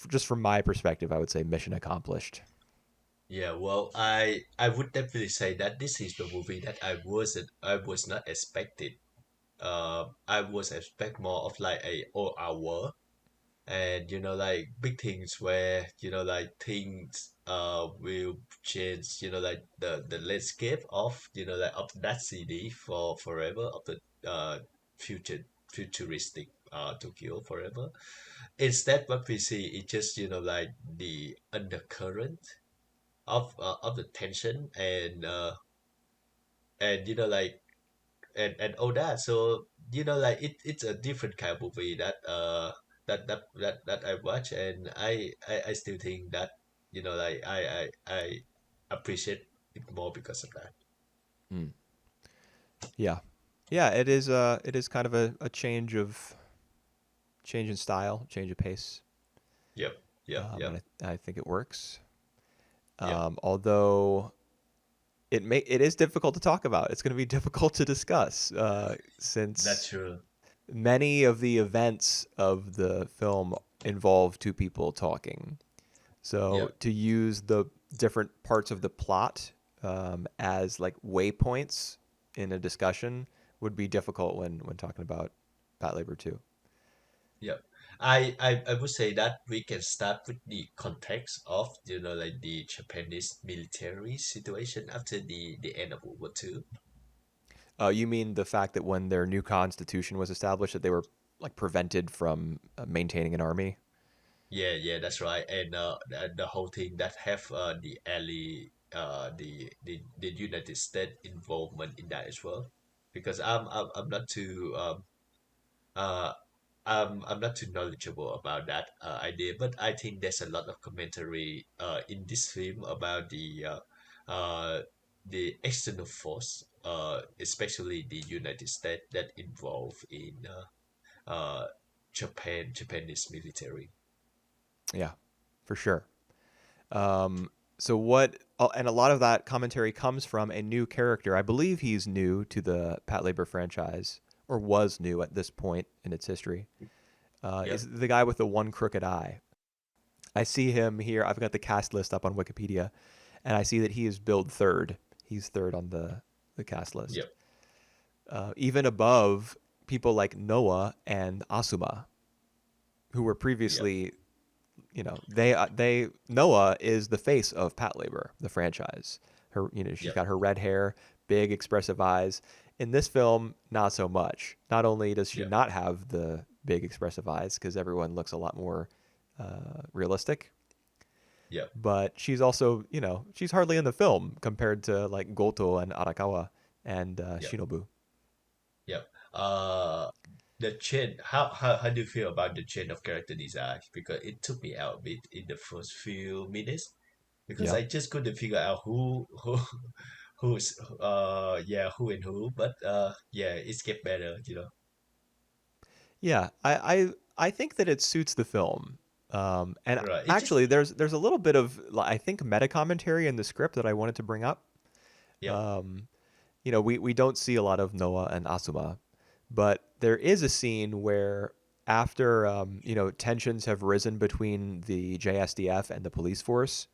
[SPEAKER 2] just from my perspective, I would say mission accomplished.
[SPEAKER 1] Yeah, well, I would definitely say that this is the movie that I was not expected. I was expect more of like a all hour and like big things where like things will change like the landscape of like of that city for forever of the future futuristic Tokyo forever. Instead, what we see is just like the undercurrent of the tension and like and all that. So like it's a different kind of movie that I watch, and I still think that like I appreciate it more because of that.
[SPEAKER 2] Mm. Yeah, yeah. It is kind of a change in style, change of pace,
[SPEAKER 1] Yep, yep,
[SPEAKER 2] and
[SPEAKER 1] yep,
[SPEAKER 2] I think it works.
[SPEAKER 1] yep.
[SPEAKER 2] Although it is difficult to talk about. It's going to be difficult to discuss
[SPEAKER 1] That's
[SPEAKER 2] since
[SPEAKER 1] true.
[SPEAKER 2] many of the events of the film involve two people talking. So
[SPEAKER 1] Yep.
[SPEAKER 2] to use the different parts of the plot as like waypoints in a discussion would be difficult when talking about Patlabor 2.
[SPEAKER 1] Yep. I would say that we can start with the context of, like the Japanese military situation after the end of World War II.
[SPEAKER 2] You mean the fact that when their new constitution was established, that they were like prevented from maintaining an army?
[SPEAKER 1] Yeah, yeah, that's right. And the whole thing that have the ally the United States involvement in that as well. Because I'm not too uh I'm not too knowledgeable about that idea, but I think there's a lot of commentary in this film about uh, the external force, especially the United States that involved in Japanese military.
[SPEAKER 2] Yeah, for sure. So what? And a lot of that commentary comes from a new character. I believe he's new to the Patlabor franchise, or was new at this point in its history. Is
[SPEAKER 1] Yep,
[SPEAKER 2] the guy with the one crooked eye? I see him here. I've got the cast list up on Wikipedia, and I see that he is billed third. He's third on the cast list,
[SPEAKER 1] yep,
[SPEAKER 2] even above people like Noah and Asuma, who were
[SPEAKER 1] yep,
[SPEAKER 2] previously, they Noah is the face of Patlabor, the franchise. She's
[SPEAKER 1] yep,
[SPEAKER 2] got her red hair, big expressive eyes. In this film, not so much. Not only does she
[SPEAKER 1] yep,
[SPEAKER 2] not have the big expressive eyes because everyone looks a lot more realistic,
[SPEAKER 1] yep,
[SPEAKER 2] but she's also, she's hardly in the film compared to like Goto and Arakawa and
[SPEAKER 1] yep,
[SPEAKER 2] Shinobu.
[SPEAKER 1] yep. The chain. How do you feel about the chain of character design? Because it took me out a bit in the first few minutes because
[SPEAKER 2] Yeah.
[SPEAKER 1] I just couldn't figure out who who's yeah, who and who, but yeah, it's get better.
[SPEAKER 2] Yeah, I think that it suits the film. And
[SPEAKER 1] Right. It just
[SPEAKER 2] actually, there's a little bit of I think meta commentary in the script that I wanted to bring up.
[SPEAKER 1] yep,
[SPEAKER 2] We don't see a lot of Noah and Asuma, but there is a scene where after tensions have risen between the JSDF and the police force,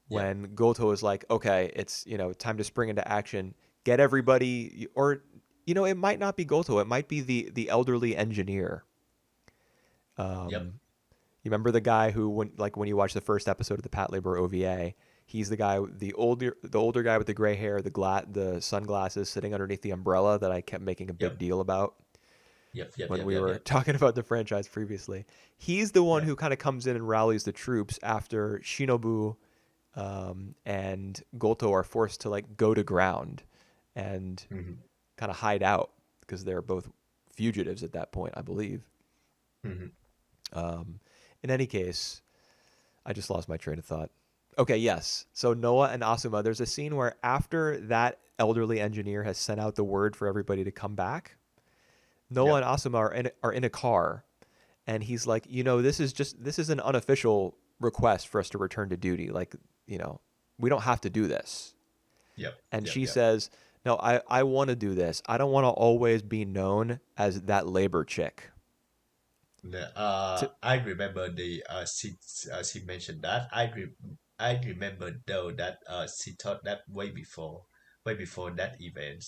[SPEAKER 1] yep,
[SPEAKER 2] when Goto is like, okay, it's time to spring into action, get everybody, or it might not be Goto, it might be the elderly engineer.
[SPEAKER 1] yep,
[SPEAKER 2] You remember the guy who, when you watch the first episode of the Patlabor OVA, he's the guy, the older guy with the gray hair, the sunglasses, sitting underneath the umbrella that I kept making a big
[SPEAKER 1] yep,
[SPEAKER 2] deal about
[SPEAKER 1] yep, yep,
[SPEAKER 2] when
[SPEAKER 1] yep,
[SPEAKER 2] we
[SPEAKER 1] yep,
[SPEAKER 2] were
[SPEAKER 1] yep,
[SPEAKER 2] talking about the franchise previously. He's the one
[SPEAKER 1] yep.
[SPEAKER 2] who kind of comes in and rallies the troops after Shinobu and Goto are forced to like go to ground and
[SPEAKER 1] Hmm.
[SPEAKER 2] kind of hide out because they're both fugitives at that point, I believe.
[SPEAKER 1] Hmm.
[SPEAKER 2] In any case, I just lost my train of thought. Okay, yes. So Noah and Asuma, there's a scene where after that elderly engineer has sent out the word for everybody to come back, Noah
[SPEAKER 1] Yep,
[SPEAKER 2] and Asuma are in a car, and he's like, this is an unofficial request for us to return to duty. Like, we don't have to do this.
[SPEAKER 1] yep,
[SPEAKER 2] And
[SPEAKER 1] yep,
[SPEAKER 2] she
[SPEAKER 1] yep.
[SPEAKER 2] says, no, I want to do this. I don't want to always be known as that labor chick. To,
[SPEAKER 1] I remember she mentioned that. I remember though that she thought that way before that event.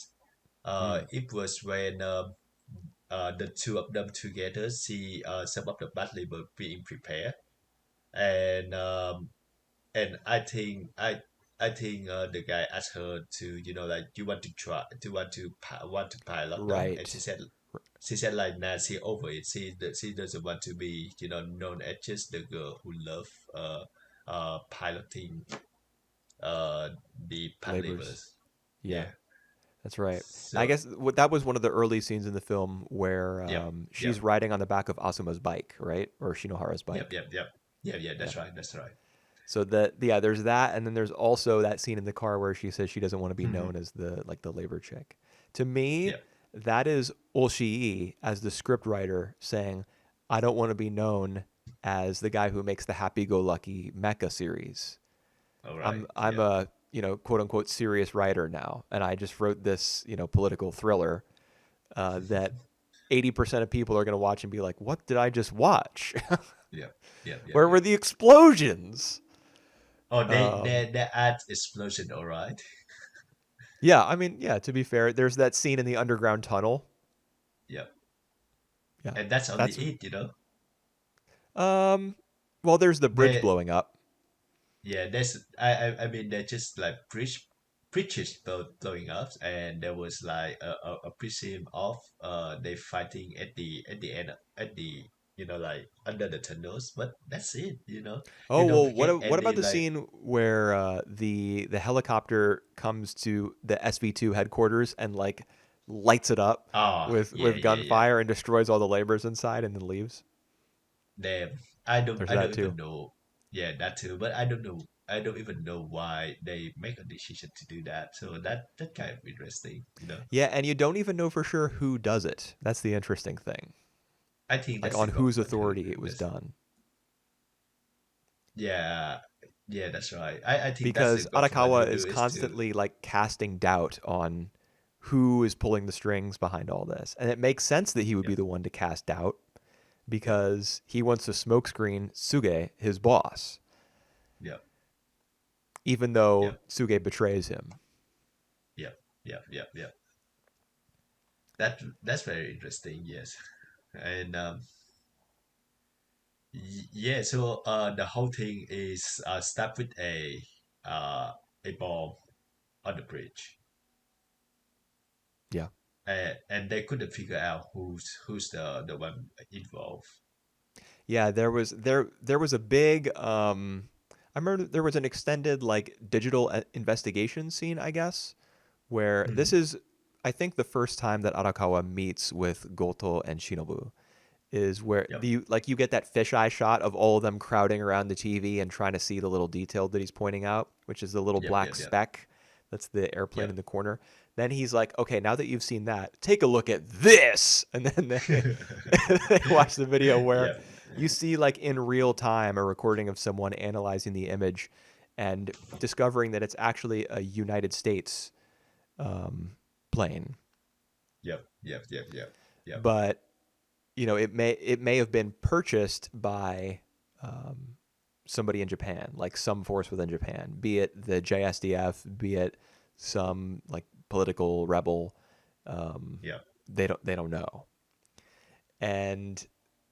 [SPEAKER 2] mm,
[SPEAKER 1] It was when the two of them together see some of the bad labor being prepared, and I think the guy asked her to, like, do you want to try, do you want to pilot them, and
[SPEAKER 2] right.
[SPEAKER 1] she said like, nah, she over it. She doesn't want to be, known as just the girl who love piloting uh the pad
[SPEAKER 2] Labors.
[SPEAKER 1] labors.
[SPEAKER 2] Yeah.
[SPEAKER 1] Yeah.
[SPEAKER 2] That's right. And I
[SPEAKER 1] So
[SPEAKER 2] guess that was one of the early scenes in the film where
[SPEAKER 1] yep,
[SPEAKER 2] she's
[SPEAKER 1] yep,
[SPEAKER 2] riding on the back of Asuma's bike, right? Or Shinohara's
[SPEAKER 1] yep,
[SPEAKER 2] bike.
[SPEAKER 1] yep, yep. Yeah, yeah,
[SPEAKER 2] Yeah.
[SPEAKER 1] that's right, that's right.
[SPEAKER 2] So yeah, there's that, and then there's also that scene in the car where she says she doesn't want to be
[SPEAKER 1] Hmm.
[SPEAKER 2] known as the labor chick. To me,
[SPEAKER 1] Yep.
[SPEAKER 2] that is Olshii as the script writer saying, I don't want to be known as the guy who makes the happy-go-lucky mecha series.
[SPEAKER 1] All
[SPEAKER 2] I'm
[SPEAKER 1] right.
[SPEAKER 2] I'm
[SPEAKER 1] Yep.
[SPEAKER 2] a quote unquote serious writer now, and I just wrote this, political thriller that 80% of people are going to watch and be like, "What did I just watch?
[SPEAKER 1] Yeah, yeah, yeah,
[SPEAKER 2] Where
[SPEAKER 1] yeah.
[SPEAKER 2] were the explosions?"
[SPEAKER 1] Oh,
[SPEAKER 2] Um,
[SPEAKER 1] they add explosion, all right.
[SPEAKER 2] yeah, I mean, yeah. To be fair, there's that scene in the underground tunnel.
[SPEAKER 1] Yeah,
[SPEAKER 2] Yeah,
[SPEAKER 1] and that's only
[SPEAKER 2] that's
[SPEAKER 1] it.
[SPEAKER 2] um. Well, there's the bridge
[SPEAKER 1] They
[SPEAKER 2] blowing up.
[SPEAKER 1] Yeah, there's I mean they just like preaches blowing up, and there was like a presume of they fighting at the end at the like under the tunnels, but that's it.
[SPEAKER 2] Oh
[SPEAKER 1] You don't
[SPEAKER 2] well,
[SPEAKER 1] get
[SPEAKER 2] what about
[SPEAKER 1] any
[SPEAKER 2] the
[SPEAKER 1] like
[SPEAKER 2] scene where the helicopter comes to the SV2 headquarters and like lights it up
[SPEAKER 1] yeah,
[SPEAKER 2] with
[SPEAKER 1] yeah, yeah.
[SPEAKER 2] gunfire and destroys all the laborers inside and then leaves?
[SPEAKER 1] Damn,
[SPEAKER 2] There's
[SPEAKER 1] I
[SPEAKER 2] that
[SPEAKER 1] don't
[SPEAKER 2] too.
[SPEAKER 1] even know. Yeah, that too, but I don't even know why they make a decision to do that. So that kind of interesting.
[SPEAKER 2] Yeah, and you don't even know for sure who does it. That's the interesting thing.
[SPEAKER 1] I think
[SPEAKER 2] Like
[SPEAKER 1] that's the
[SPEAKER 2] on whose
[SPEAKER 1] government
[SPEAKER 2] authority it
[SPEAKER 1] who
[SPEAKER 2] was
[SPEAKER 1] does.
[SPEAKER 2] done.
[SPEAKER 1] Yeah, yeah, that's right. I think that's the
[SPEAKER 2] Because
[SPEAKER 1] government
[SPEAKER 2] Arakawa
[SPEAKER 1] who do
[SPEAKER 2] is
[SPEAKER 1] is to.
[SPEAKER 2] constantly like casting doubt on who is pulling the strings behind all this. And it makes sense that he would
[SPEAKER 1] Yep,
[SPEAKER 2] be the one to cast doubt because he wants to smokescreen Suge, his boss,
[SPEAKER 1] yep,
[SPEAKER 2] even though
[SPEAKER 1] yep,
[SPEAKER 2] Suge betrays him.
[SPEAKER 1] yep, yep, yep, yep. That's very interesting. Yes, and yeah. So the whole thing is start with uh a bomb on the bridge,
[SPEAKER 2] Yeah.
[SPEAKER 1] and they couldn't figure out who's the one involved.
[SPEAKER 2] Yeah, there was a big I remember there was an extended like digital investigation scene, I guess, where this
[SPEAKER 1] Hmm.
[SPEAKER 2] is I think the first time that Arakawa meets with Goto and Shinobu is where
[SPEAKER 1] Yep,
[SPEAKER 2] you get that fisheye shot of all of them crowding around the TV and trying to see the little detail that he's pointing out, which is the little
[SPEAKER 1] yep,
[SPEAKER 2] black
[SPEAKER 1] yep, yep,
[SPEAKER 2] speck that's the airplane in
[SPEAKER 1] yep.
[SPEAKER 2] the corner. Then he's like, "Okay, now that you've seen that, take a look at this." And then they watch the video where
[SPEAKER 1] Yep,
[SPEAKER 2] you see like in real time a recording of someone analyzing the image and discovering that it's actually a United States plane.
[SPEAKER 1] yep, yep, yep, yep, yep,
[SPEAKER 2] But it may have been purchased by somebody in Japan, like some force within Japan, be it the JSDF, be it some like political rebel.
[SPEAKER 1] yep.
[SPEAKER 2] They don't know. And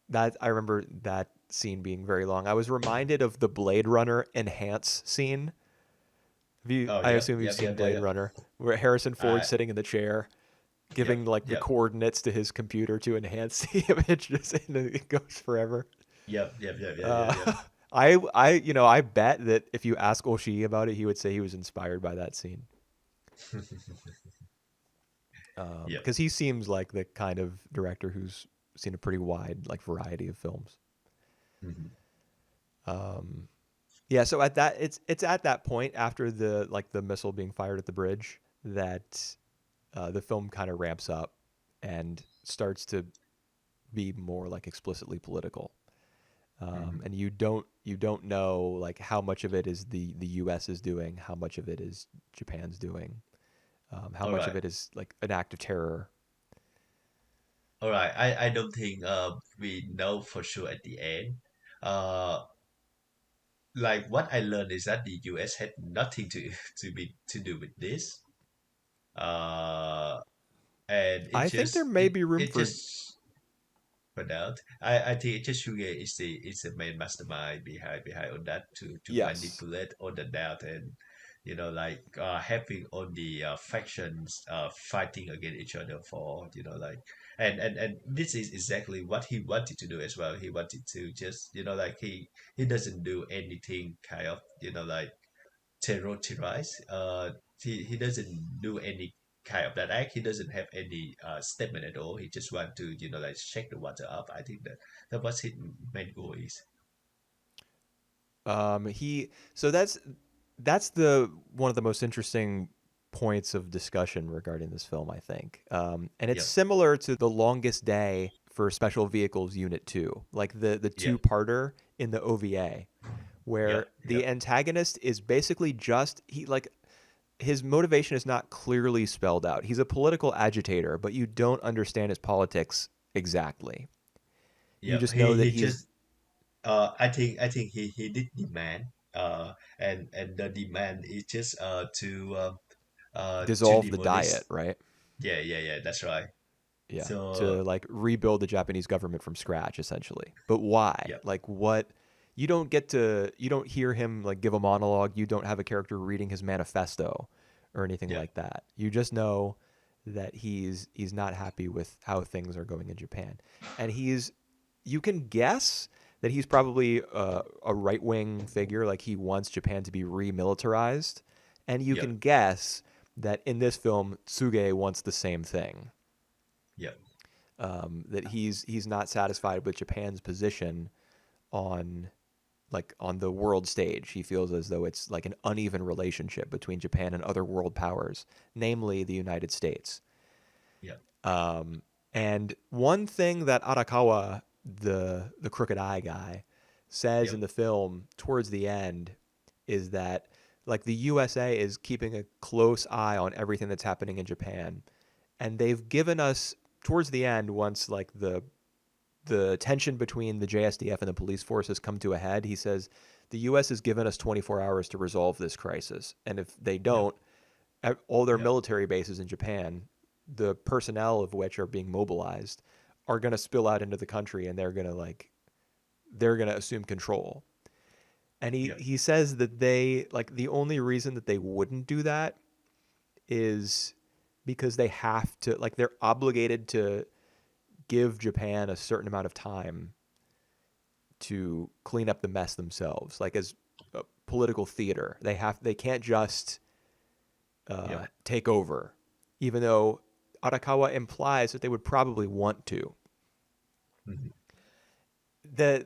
[SPEAKER 2] that I remember that scene being very long. I was reminded of the Blade Runner enhance scene.
[SPEAKER 1] Oh,
[SPEAKER 2] I
[SPEAKER 1] yep,
[SPEAKER 2] assume you've
[SPEAKER 1] yep,
[SPEAKER 2] seen
[SPEAKER 1] yep, yep,
[SPEAKER 2] Blade
[SPEAKER 1] yep.
[SPEAKER 2] Runner, where Harrison
[SPEAKER 1] Uh,
[SPEAKER 2] Ford's sitting in the chair, giving
[SPEAKER 1] yep,
[SPEAKER 2] like the
[SPEAKER 1] yep,
[SPEAKER 2] coordinates to his computer to enhance the image, just and it goes forever.
[SPEAKER 1] yep, yep, yep, yep, yep,
[SPEAKER 2] Uh,
[SPEAKER 1] yep.
[SPEAKER 2] I bet that if you ask Oshii about it, he would say he was inspired by that scene.
[SPEAKER 1] Yep.
[SPEAKER 2] Because he seems like the kind of director who's seen a pretty wide like variety of films.
[SPEAKER 1] Mhm.
[SPEAKER 2] Yeah, so at that it's at that point after the like the missile being fired at the bridge that the film kind of ramps up and starts to be more like explicitly political.
[SPEAKER 1] Mhm.
[SPEAKER 2] And you don't know like how much of it is the U.S. is doing, how much of it is Japan's doing, how
[SPEAKER 1] All
[SPEAKER 2] much of
[SPEAKER 1] right.
[SPEAKER 2] it is like an act of terror.
[SPEAKER 1] All right. I don't think we know for sure at the end. Uh, like what I learned is that the US had nothing to do with this. Uh, and
[SPEAKER 2] I think there may be room
[SPEAKER 1] it
[SPEAKER 2] for
[SPEAKER 1] just for that. I think it just Shuge is the main mastermind behind all that to
[SPEAKER 2] yes.
[SPEAKER 1] manipulate all the doubt and like having all the factions fighting against each other for like and this is exactly what he wanted to do as well. He wanted to just like he doesn't do anything kind of like terrorize. He doesn't do any kind of that act. He doesn't have any statement at all. He just want to like shake the water up. I think that was his main goal is.
[SPEAKER 2] He so that's the one of the most interesting points of discussion regarding this film, I think. And it's
[SPEAKER 1] Yep,
[SPEAKER 2] similar to The Longest Day for Special Vehicles Unit 2, like the
[SPEAKER 1] yep,
[SPEAKER 2] two-parter in the OVA, where
[SPEAKER 1] yep,
[SPEAKER 2] the
[SPEAKER 1] yep,
[SPEAKER 2] antagonist is basically just he like his motivation is not clearly spelled out. He's a political agitator, but you don't understand his politics exactly. You
[SPEAKER 1] Yeah,
[SPEAKER 2] just know that
[SPEAKER 1] he
[SPEAKER 2] he's
[SPEAKER 1] just I think he did demand and the demand is just to
[SPEAKER 2] dissolved the diet,
[SPEAKER 1] demolish.
[SPEAKER 2] right?
[SPEAKER 1] Yeah, that's right.
[SPEAKER 2] Yeah,
[SPEAKER 1] So
[SPEAKER 2] to like rebuild the Japanese government from scratch, essentially. But why?
[SPEAKER 1] yeah,
[SPEAKER 2] Like, what? You don't hear him like give a monologue. You don't have a character reading his manifesto or anything
[SPEAKER 1] yeah,
[SPEAKER 2] like that. You just know that he's not happy with how things are going in Japan, and you can guess that he's probably a right wing figure. Like he wants Japan to be remilitarized, and you
[SPEAKER 1] yeah,
[SPEAKER 2] can guess that in this film, Tsuge wants the same thing,
[SPEAKER 1] yeah,
[SPEAKER 2] that he's not satisfied with Japan's position on on the world stage. He feels as though it's like an uneven relationship between Japan and other world powers, namely the United States.
[SPEAKER 1] yeah,
[SPEAKER 2] And one thing that Arakawa, the crooked eye guy, says
[SPEAKER 1] yeah,
[SPEAKER 2] in the film towards the end is that like the USA is keeping a close eye on everything that's happening in Japan, and they've given us towards the end once like the tension between the JSDF and the police force has come to a head. He says the U.S. has given us 24 hours to resolve this crisis, and if they
[SPEAKER 1] yeah,
[SPEAKER 2] don't, all their
[SPEAKER 1] yeah,
[SPEAKER 2] military bases in Japan, the personnel of which are being mobilized, are going to spill out into the country, and they're going to assume control. And
[SPEAKER 1] yeah,
[SPEAKER 2] he says that they like the only reason that they wouldn't do that is because they have to like they're obligated to give Japan a certain amount of time to clean up the mess themselves. Like as a political theater, they can't just
[SPEAKER 1] yeah,
[SPEAKER 2] take over, even though Arakawa implies that they would probably want to.
[SPEAKER 1] mhm,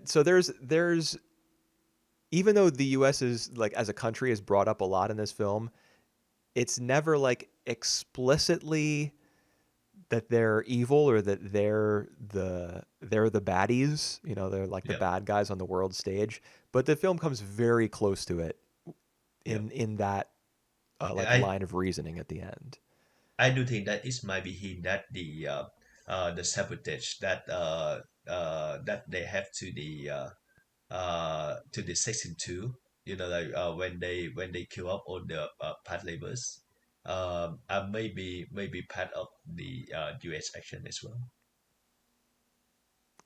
[SPEAKER 2] So there's even though the U.S. is like as a country is brought up a lot in this film, it's never like explicitly that they're evil or that they're the baddies. You know, they're like the
[SPEAKER 1] yeah,
[SPEAKER 2] bad guys on the world stage. But the film comes very close to it
[SPEAKER 1] yeah.
[SPEAKER 2] in that like
[SPEAKER 1] I
[SPEAKER 2] line of reasoning at the end.
[SPEAKER 1] I do think that it might be hint that the sabotage that they have to the section two, like when they kill up all the Patlabors, maybe part of the US action as well.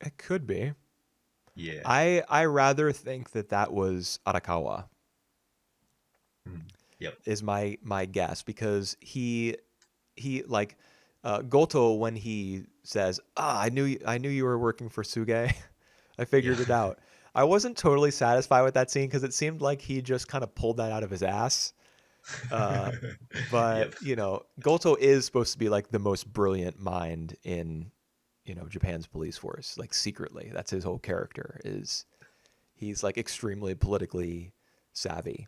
[SPEAKER 2] It could be.
[SPEAKER 1] Yeah.
[SPEAKER 2] I rather think that that was Arakawa
[SPEAKER 1] Mm. Yep.
[SPEAKER 2] is my guess because he like Goto when he says I knew you were working for Suge. I
[SPEAKER 1] Yeah.
[SPEAKER 2] figured it out. I wasn't totally satisfied with that scene because it seemed like he just kind of pulled that out of his ass. Uh,
[SPEAKER 1] Yep.
[SPEAKER 2] but you know, Goto is supposed to be like the most brilliant mind in Japan's police force. Like secretly, that's his whole character. Is he's like extremely politically savvy,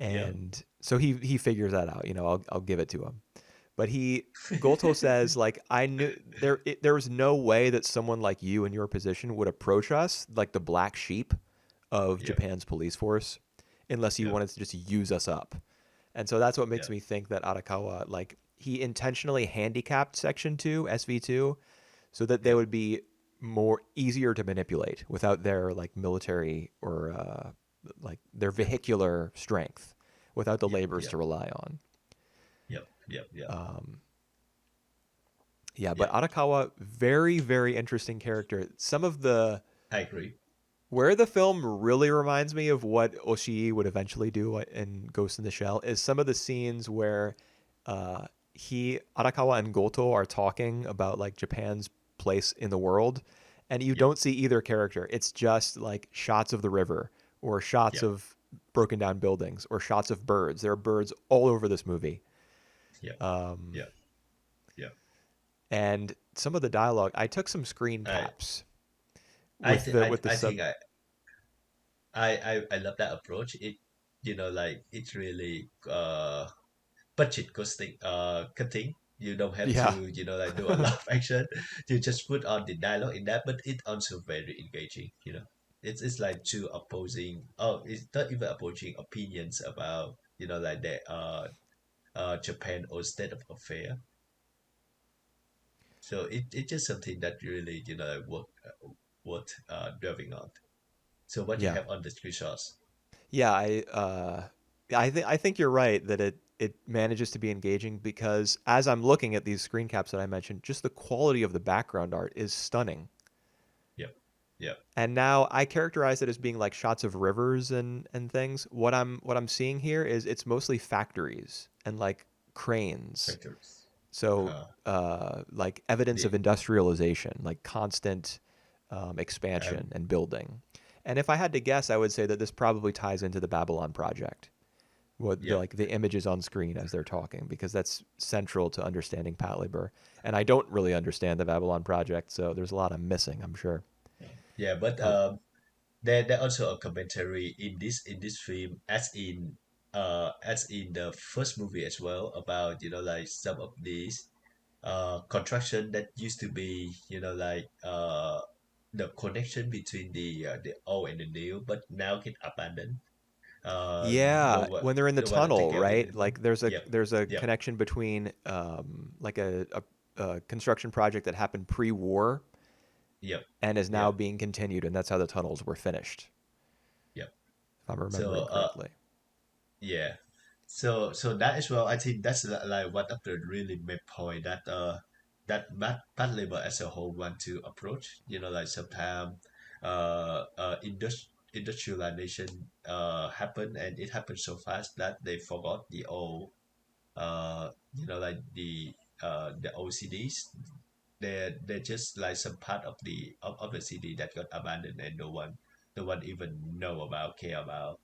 [SPEAKER 1] Yep.
[SPEAKER 2] and so he figures that out. I'll give it to him. But Goto says like I knew there was no way that someone like you in your position would approach us like the black sheep of
[SPEAKER 1] Yep.
[SPEAKER 2] Japan's police force unless he
[SPEAKER 1] Yep.
[SPEAKER 2] wanted to just use us up. And so that's what makes
[SPEAKER 1] Yep.
[SPEAKER 2] me think that Arakawa like he intentionally handicapped Section 2 SV2 so that they
[SPEAKER 1] Yep.
[SPEAKER 2] would be more easier to manipulate without their like military or like their
[SPEAKER 1] Yep.
[SPEAKER 2] vehicular strength, without the
[SPEAKER 1] Yep.
[SPEAKER 2] labors
[SPEAKER 1] Yep.
[SPEAKER 2] to rely on.
[SPEAKER 1] Yep. Yep. Yep.
[SPEAKER 2] Yeah, but
[SPEAKER 1] Yep.
[SPEAKER 2] Arakawa, very, very interesting character. Some of the
[SPEAKER 1] I agree.
[SPEAKER 2] where the film really reminds me of what Oshii would eventually do in Ghost in the Shell is some of the scenes where Arakawa and Goto are talking about like Japan's place in the world, and you
[SPEAKER 1] Yep.
[SPEAKER 2] don't see either character. It's just like shots of the river or shots
[SPEAKER 1] Yep.
[SPEAKER 2] of broken down buildings or shots of birds. There are birds all over this movie.
[SPEAKER 1] Yep. Yep. Yep.
[SPEAKER 2] And some of the dialogue, I took some screen
[SPEAKER 1] I
[SPEAKER 2] caps
[SPEAKER 1] I
[SPEAKER 2] with
[SPEAKER 1] th-
[SPEAKER 2] the
[SPEAKER 1] I
[SPEAKER 2] with the
[SPEAKER 1] I
[SPEAKER 2] sub.
[SPEAKER 1] think I love that approach. Like it's really budget cutting. You don't have
[SPEAKER 2] Yeah,
[SPEAKER 1] to, like do a lot of action. You just put on the dialogue in that, but it also very engaging. It's like two opposing, oh, it's not even opposing opinions about, like that Japan own state of affair. So it's just something that really worth delving on. So what you
[SPEAKER 2] Yeah.
[SPEAKER 1] have on the screenshots?
[SPEAKER 2] Yeah, I think you're right that it manages to be engaging because as I'm looking at these screen caps that I mentioned, just the quality of the background art is stunning.
[SPEAKER 1] Yep, yep,
[SPEAKER 2] And now I characterize it as being like shots of rivers and things. What I'm seeing here is it's mostly factories and like cranes.
[SPEAKER 1] factories.
[SPEAKER 2] So
[SPEAKER 1] Uh,
[SPEAKER 2] like evidence of
[SPEAKER 1] the
[SPEAKER 2] industrialization, like constant expansion
[SPEAKER 1] um,
[SPEAKER 2] and building. And if I had to guess, I would say that this probably ties into the Babylon Project. What the,
[SPEAKER 1] yep,
[SPEAKER 2] like the images on screen as they're talking, because that's central to understanding Patlabor. And I don't really understand the Babylon Project, so there's a lot I'm missing, I'm sure.
[SPEAKER 1] yeah. But
[SPEAKER 2] Oh,
[SPEAKER 1] there also a commentary in this film, as in the first movie as well, about like some of these construction that used to be the connection between the old and the new, but now get abandoned. No
[SPEAKER 2] yeah,
[SPEAKER 1] one
[SPEAKER 2] when they're in the
[SPEAKER 1] no one to take
[SPEAKER 2] tunnel,
[SPEAKER 1] care of it
[SPEAKER 2] right?
[SPEAKER 1] anymore.
[SPEAKER 2] Like there's a
[SPEAKER 1] Yep,
[SPEAKER 2] there's a
[SPEAKER 1] yep,
[SPEAKER 2] connection between like a construction project that happened pre-war
[SPEAKER 1] yep,
[SPEAKER 2] and is now
[SPEAKER 1] yep,
[SPEAKER 2] being continued, and that's how the tunnels were finished,
[SPEAKER 1] yep.
[SPEAKER 2] if I'm
[SPEAKER 1] So
[SPEAKER 2] remembering correctly.
[SPEAKER 1] yeah. So that as well, I think that's like one of the really main point that bad labor as a whole want to approach. Like sometimes industrialization happen, and it happened so fast that they forgot the old like the old CDs. They're just like some part of the CD that got abandoned, and no one even know about, care about.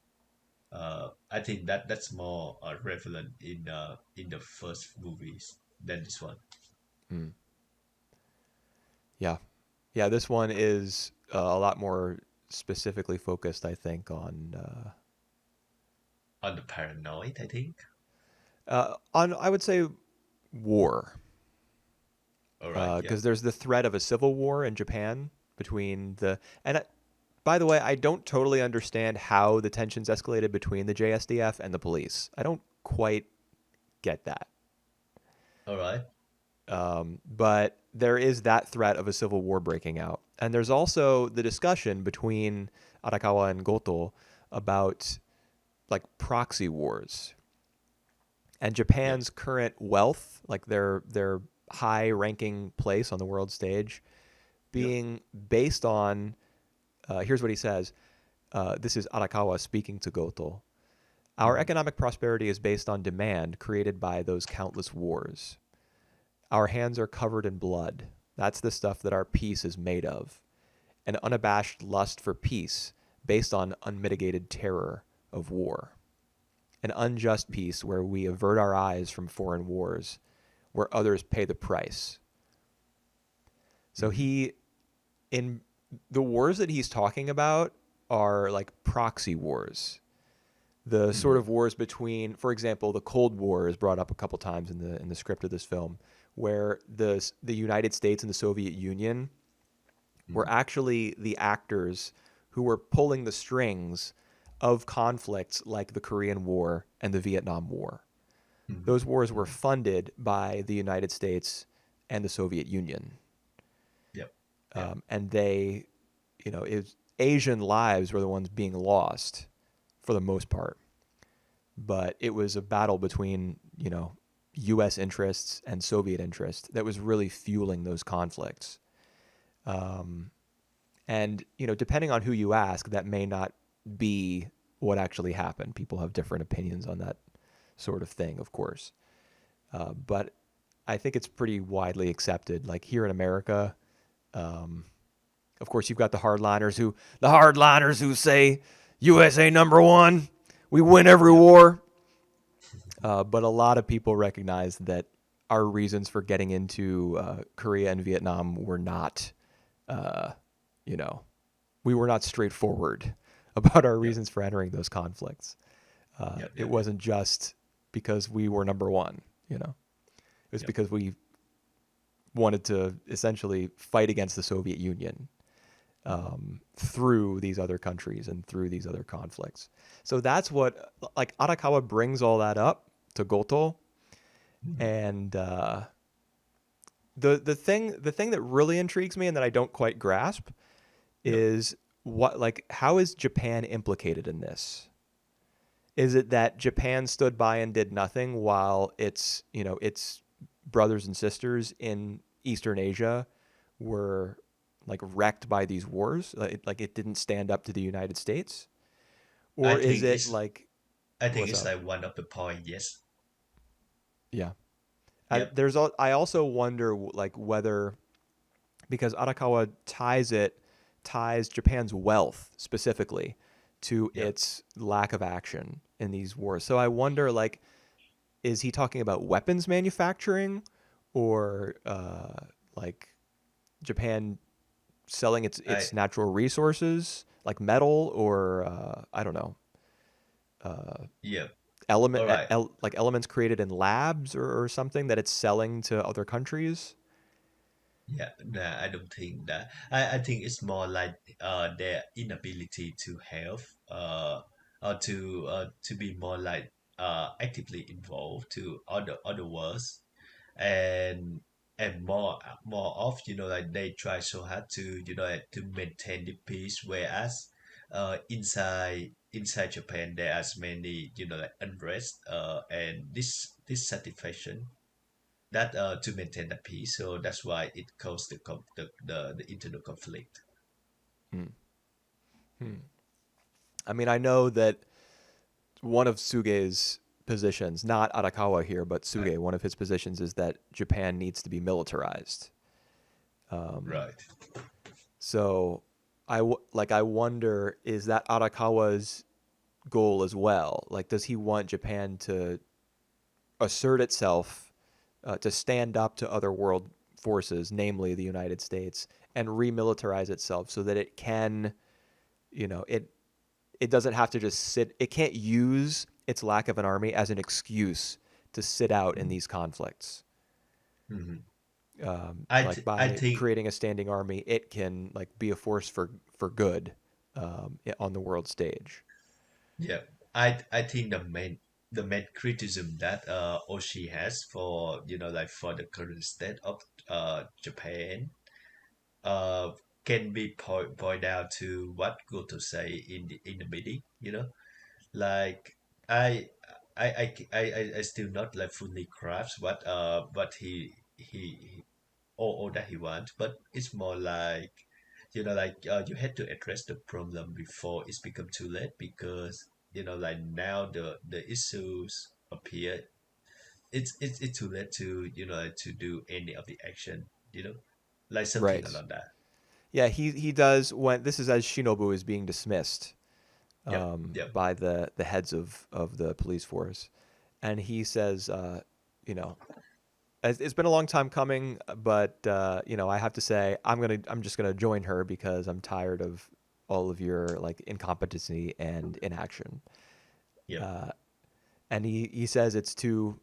[SPEAKER 1] I think that's more relevant in the first movies than this one.
[SPEAKER 2] Mm. Yeah, yeah. This one is a lot more specifically focused, I think,
[SPEAKER 1] On the paranoid, I think.
[SPEAKER 2] on I would say war,
[SPEAKER 1] All right, yeah.
[SPEAKER 2] because there's the threat of a civil war in Japan between the and by the way, I don't totally understand how the tensions escalated between the JSDF and the police. I don't quite get that.
[SPEAKER 1] All right.
[SPEAKER 2] But there is that threat of a civil war breaking out. And there's also the discussion between Arakawa and Goto about like proxy wars and
[SPEAKER 1] Yep.
[SPEAKER 2] Japan's current wealth, like their high ranking place on the world stage,
[SPEAKER 1] Yep.
[SPEAKER 2] being based on here's what he says. This is Arakawa speaking to Goto. Our
[SPEAKER 1] Mm-hmm.
[SPEAKER 2] economic prosperity is based on demand created by those countless wars. Our hands are covered in blood. That's the stuff that our peace is made of. An unabashed lust for peace based on unmitigated terror of war. An unjust peace where we avert our eyes from foreign wars, where others pay the price. So
[SPEAKER 1] Mm-hmm.
[SPEAKER 2] in the wars that he's talking about are like proxy wars. The sort
[SPEAKER 1] Mm-hmm.
[SPEAKER 2] of wars between, for example, the Cold War is brought up a couple times in the script of this film, where the United States and the Soviet Union were
[SPEAKER 1] Mm-hmm.
[SPEAKER 2] actually the actors who were pulling the strings of conflicts like the Korean War and the Vietnam War.
[SPEAKER 1] Mm-hmm.
[SPEAKER 2] Those wars were
[SPEAKER 1] Mm-hmm.
[SPEAKER 2] funded by the United States and the Soviet Union,
[SPEAKER 1] Yep. Yep.
[SPEAKER 2] and Asian lives were the ones being lost for the most part. But it was a battle between U.S. interests and Soviet interests that was really fueling those conflicts. And depending on who you ask, that may not be what actually happened. People have different opinions on that sort of thing, of course. But I think it's pretty widely accepted. Like here in America, of course, you've got the hardliners who say USA number one, we win every
[SPEAKER 1] Yep.
[SPEAKER 2] war. But a lot of people recognize that our reasons for getting into Korea and Vietnam were not, uh, you know, we were not straightforward about our
[SPEAKER 1] Yep.
[SPEAKER 2] reasons for entering those conflicts.
[SPEAKER 1] Yep.
[SPEAKER 2] It
[SPEAKER 1] Yep. Yep.
[SPEAKER 2] wasn't just because we were number one, It was
[SPEAKER 1] Yep.
[SPEAKER 2] because we wanted to essentially fight against the Soviet Union
[SPEAKER 1] Mm-hmm.
[SPEAKER 2] through these other countries and through these other conflicts. So that's what, like, Arakawa brings all that up to Goto, And the thing that really intrigues me and that I don't quite grasp
[SPEAKER 1] Yep.
[SPEAKER 2] is how is Japan implicated in this? Is it that Japan stood by and did nothing while its brothers and sisters in Eastern Asia were like wrecked by these wars? Like it didn't stand up to the United States?
[SPEAKER 1] I
[SPEAKER 2] Or is
[SPEAKER 1] think
[SPEAKER 2] it
[SPEAKER 1] it's
[SPEAKER 2] like
[SPEAKER 1] I think
[SPEAKER 2] what's
[SPEAKER 1] it's
[SPEAKER 2] up?
[SPEAKER 1] like one of the point. Yes.
[SPEAKER 2] Yeah.
[SPEAKER 1] Yep.
[SPEAKER 2] I also wonder like whether because Arakawa ties Japan's wealth specifically to
[SPEAKER 1] Yep.
[SPEAKER 2] its lack of action in these wars. So I wonder like is he talking about weapons manufacturing or like Japan selling
[SPEAKER 1] I
[SPEAKER 2] its natural resources like metal or I don't know
[SPEAKER 1] Yep. All
[SPEAKER 2] element
[SPEAKER 1] right.
[SPEAKER 2] like elements created in labs or something that it's selling to other countries.
[SPEAKER 1] Yeah, nah, I don't think that. I think it's more like their inability to help or to be more like actively involved to other worlds and more of like they try so hard to like, to maintain the peace, whereas inside Japan there are many like unrest and dissatisfaction that to maintain the peace. So that's why it caused the internal conflict.
[SPEAKER 2] Hmm. Hmm. I mean, I know that one of Suge's positions, not Arakawa here, but
[SPEAKER 1] Right,
[SPEAKER 2] Suge, one of his positions is that Japan needs to be militarized.
[SPEAKER 1] right.
[SPEAKER 2] So I wonder, is that Arakawa's goal as well? Like, does he want Japan to assert itself, to stand up to other world forces, namely the United States, and remilitarize itself so that it can, it doesn't have to just sit. It can't use its lack of an army as an excuse to sit out in these conflicts.
[SPEAKER 1] Mm-hmm.
[SPEAKER 2] Like
[SPEAKER 1] I
[SPEAKER 2] by
[SPEAKER 1] think
[SPEAKER 2] creating a standing army, it can like be a force for good on the world stage.
[SPEAKER 1] yeah. I think the main criticism that Oshi has for like for the current state of Japan uh can be point out to what Goto say in the meeting. Like I I still not like fully grasp what he or that he wants, but it's more like like you had to address the problem before it's become too late, because like now the issues appear. It's too late to to do any of the action, like something
[SPEAKER 2] Right.
[SPEAKER 1] along that.
[SPEAKER 2] Yeah, he does when this is as Shinobu is being dismissed
[SPEAKER 1] Yep. Yep.
[SPEAKER 2] by the heads of the police force, and he says, it's been a long time coming, but I have to say I'm just gonna join her because I'm tired of all of your like incompetency and inaction.
[SPEAKER 1] Yep.
[SPEAKER 2] And he says it's too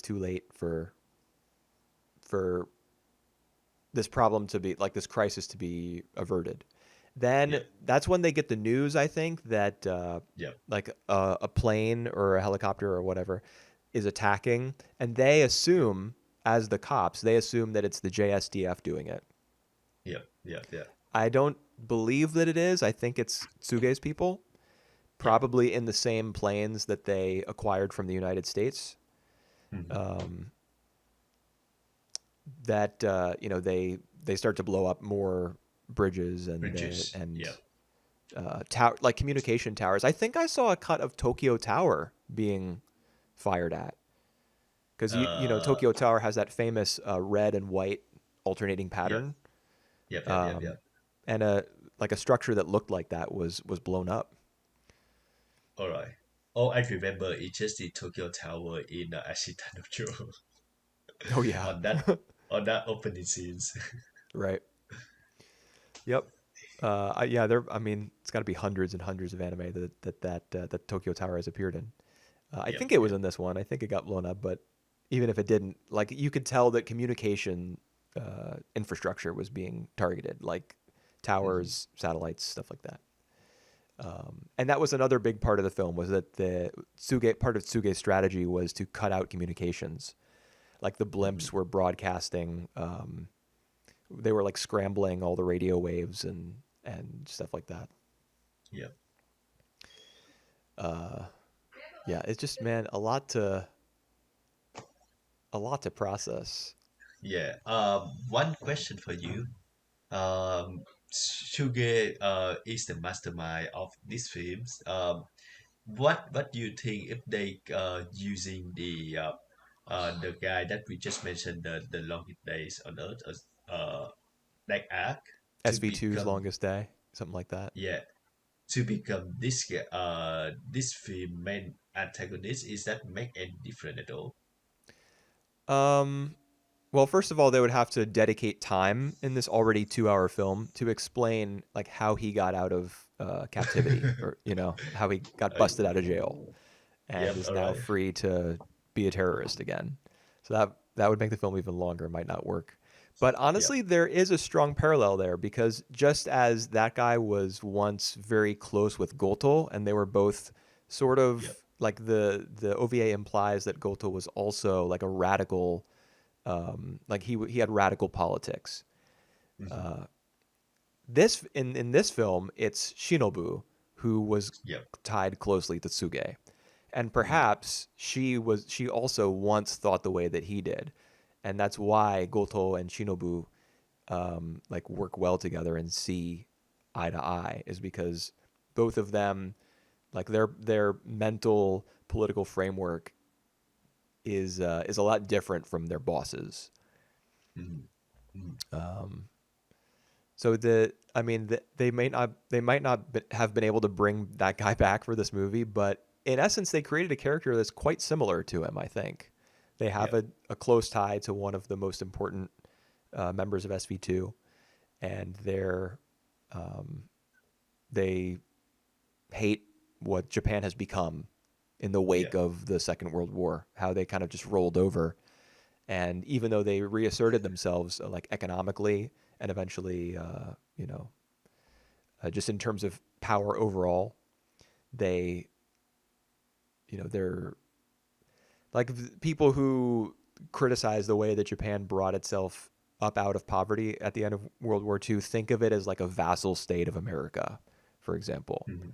[SPEAKER 2] late for this problem to be like this crisis to be averted. Then
[SPEAKER 1] Yep.
[SPEAKER 2] that's when they get the news, I think, that
[SPEAKER 1] Yep.
[SPEAKER 2] like a plane or a helicopter or whatever is attacking, and they
[SPEAKER 1] Yep.
[SPEAKER 2] assume, as the cops, they assume that it's the JSDF doing it.
[SPEAKER 1] Yep. Yep. Yep.
[SPEAKER 2] I don't believe that it is. I think it's Tsuge's people,
[SPEAKER 1] Yep.
[SPEAKER 2] probably in the same planes that they acquired from the United States.
[SPEAKER 1] Hmm.
[SPEAKER 2] Um, that they start to blow up more bridges
[SPEAKER 1] Bridges. Yep.
[SPEAKER 2] tower like communication towers. I think I saw a cut of Tokyo Tower being fired at because
[SPEAKER 1] Uh.
[SPEAKER 2] Tokyo Tower has that famous red and white alternating
[SPEAKER 1] Yep.
[SPEAKER 2] pattern,
[SPEAKER 1] Yep. Yep. Yep.
[SPEAKER 2] um,
[SPEAKER 1] Yep.
[SPEAKER 2] and a structure that looked like that was blown up.
[SPEAKER 1] All right. Oh, I remember it's just the Tokyo Tower in Ashita no Joe
[SPEAKER 2] Oh yeah,
[SPEAKER 1] on that opening scenes.
[SPEAKER 2] right. Yep. Yeah, there. I mean, it's got to be hundreds and hundreds of anime that Tokyo Tower has appeared in. I
[SPEAKER 1] Yep.
[SPEAKER 2] think it was
[SPEAKER 1] Yep.
[SPEAKER 2] in this one. I think it got blown up, but even if it didn't, like you could tell that communication infrastructure was being targeted, like
[SPEAKER 1] Hmm.
[SPEAKER 2] towers, satellites, stuff like that. And that was another big part of the film was that the Tsuge part of Tsuge's strategy was to cut out communications Like the
[SPEAKER 1] Hmm.
[SPEAKER 2] blimps were broadcasting. They were like scrambling all the radio waves and stuff like that.
[SPEAKER 1] Yeah.
[SPEAKER 2] Yeah, it's just man a lot to process.
[SPEAKER 1] Yeah. One question for you. Sugar is the mastermind of these films. What do you think if they using the guy that we just mentioned, the longest days on Earth, as like arc to
[SPEAKER 2] SV2's
[SPEAKER 1] become,
[SPEAKER 2] longest day, something like that.
[SPEAKER 1] yeah, to become this film main antagonist, is that make any difference at all?
[SPEAKER 2] Um, well, first of all, they would have to dedicate time in this already 2 hour film to explain like how he got out of captivity, or how he got
[SPEAKER 1] Uh,
[SPEAKER 2] busted out of jail and
[SPEAKER 1] yep.
[SPEAKER 2] is
[SPEAKER 1] All
[SPEAKER 2] now
[SPEAKER 1] right.
[SPEAKER 2] free to be a terrorist again. So that would make the film even longer. Might not work. But
[SPEAKER 1] Yep.
[SPEAKER 2] honestly, there is a strong parallel there because just as that guy was once very close with Golto, and they were both sort
[SPEAKER 1] Yep.
[SPEAKER 2] of like the OVA implies that Golto was also like a radical, like he had radical politics.
[SPEAKER 1] Hmm.
[SPEAKER 2] This in this film, it's Shinobu who was
[SPEAKER 1] Yep.
[SPEAKER 2] tied closely to Tsuge, and
[SPEAKER 1] Hmm.
[SPEAKER 2] perhaps she also once thought the way that he did, and that's why Goto and Shinobu like work well together and see eye to eye, is because both of them, like their mental political framework is a lot different from their bosses.
[SPEAKER 1] Hmm. Hmm.
[SPEAKER 2] So they might not have been able to bring that guy back for this movie, but in essence, they created a character that's quite similar to him. I think they have
[SPEAKER 1] Yep.
[SPEAKER 2] a close tie to one of the most important members of SV2, and they hate what Japan has become in the wake
[SPEAKER 1] Yep.
[SPEAKER 2] of the Second World War. How they kind of just rolled over, and even though they reasserted themselves like economically and eventually, just in terms of power overall, they, they're like people who criticize the way that Japan brought itself up out of poverty at the end of World War II think of it as like a vassal state of America, for example.
[SPEAKER 1] Hmm.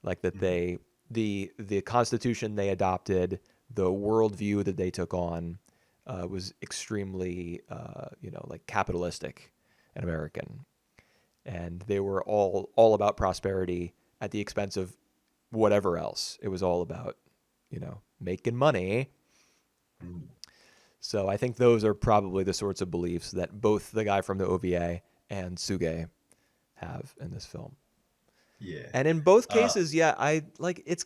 [SPEAKER 2] Like that
[SPEAKER 1] Hmm.
[SPEAKER 2] the constitution they adopted, the worldview that they took on, was extremely, like capitalistic and American, and they were all about prosperity at the expense of whatever else. It was all about, making money.
[SPEAKER 1] Hmm.
[SPEAKER 2] So I think those are probably the sorts of beliefs that both the guy from the OVA and Suge have in this film.
[SPEAKER 1] Yeah.
[SPEAKER 2] And in both
[SPEAKER 1] Uh,
[SPEAKER 2] cases, yeah, I like it's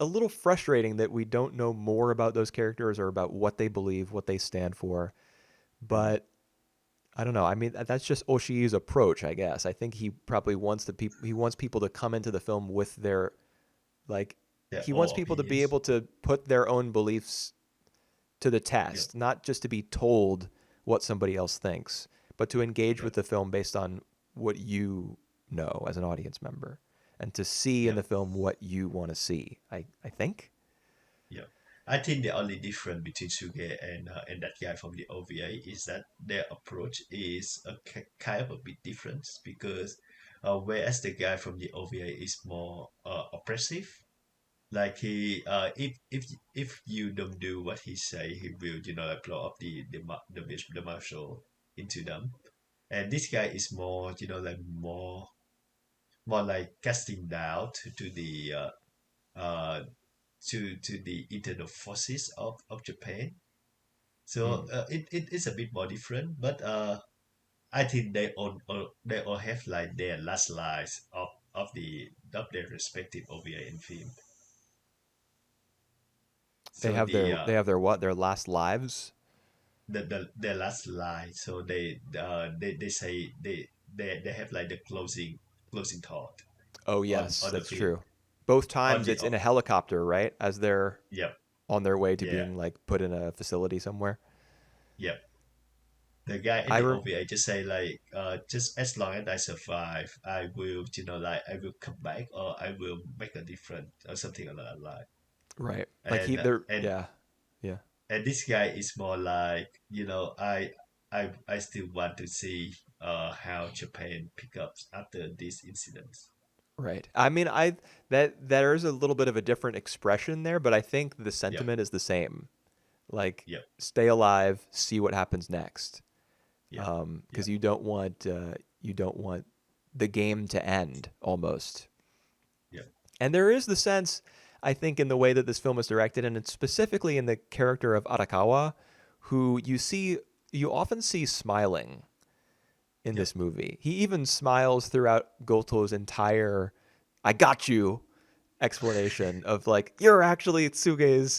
[SPEAKER 2] a little frustrating that we don't know more about those characters or about what they believe, what they stand for.
[SPEAKER 1] mhm.
[SPEAKER 2] But I don't know. I mean, that's just Oshii's approach, I guess. I think he probably wants he wants people to come into the film with their like
[SPEAKER 1] Their
[SPEAKER 2] he wants
[SPEAKER 1] own
[SPEAKER 2] people to be
[SPEAKER 1] opinions.
[SPEAKER 2] able to put their own beliefs to the
[SPEAKER 1] Yep.
[SPEAKER 2] test, not just to be told what somebody else thinks, but to engage with
[SPEAKER 1] Yep.
[SPEAKER 2] the film based on what you know as an audience member and to see in the
[SPEAKER 1] Yep.
[SPEAKER 2] film what you want to see. I think.
[SPEAKER 1] Yep. I think the only difference between Suge and that guy from the OVA is that their approach is kind of a bit different, because whereas the guy from the OVA is more oppressive. Like he, if you don't do what he say, he will, like blow up the marshal into them. And this guy is more, like more like casting down to the uh to the internal forces of Japan. So
[SPEAKER 2] Mm.
[SPEAKER 1] it is a bit more different, but I think they all have like their last lives of their respective OVA and film. So
[SPEAKER 2] They have their what? Their last lives.
[SPEAKER 1] their last line. So they say they have like the closing thought
[SPEAKER 2] Oh
[SPEAKER 1] on
[SPEAKER 2] yes,
[SPEAKER 1] the
[SPEAKER 2] that's
[SPEAKER 1] film
[SPEAKER 2] true. Both
[SPEAKER 1] on
[SPEAKER 2] times
[SPEAKER 1] the
[SPEAKER 2] it's in a helicopter, right? As they're
[SPEAKER 1] yep.
[SPEAKER 2] on their way to
[SPEAKER 1] Yeah.
[SPEAKER 2] being like put in a facility somewhere.
[SPEAKER 1] Yep. The guy in
[SPEAKER 2] I
[SPEAKER 1] the
[SPEAKER 2] re-
[SPEAKER 1] OVA just say like, just as long as I survive, I will, like I will come back, or I will make a difference, or something like that. Like,
[SPEAKER 2] right. Like
[SPEAKER 1] and
[SPEAKER 2] they're
[SPEAKER 1] and
[SPEAKER 2] yeah. Yeah.
[SPEAKER 1] and this guy is more like, I still want to see how Japan pick up after this incident.
[SPEAKER 2] Right. I mean, I that there's a little bit of a different expression there, but I think the
[SPEAKER 1] Yep,
[SPEAKER 2] sentiment is the same. Like,
[SPEAKER 1] yep,
[SPEAKER 2] stay alive, see what happens next.
[SPEAKER 1] yep,
[SPEAKER 2] Because
[SPEAKER 1] yep,
[SPEAKER 2] you don't want the game to end almost.
[SPEAKER 1] yep,
[SPEAKER 2] And there is the sense, I think, in the way that this film is directed, and it's specifically in the character of Arakawa, who you often see smiling in
[SPEAKER 1] yep,
[SPEAKER 2] this movie. He even smiles throughout Goto's entire "I got you" explanation of like, "You're actually Tsuge's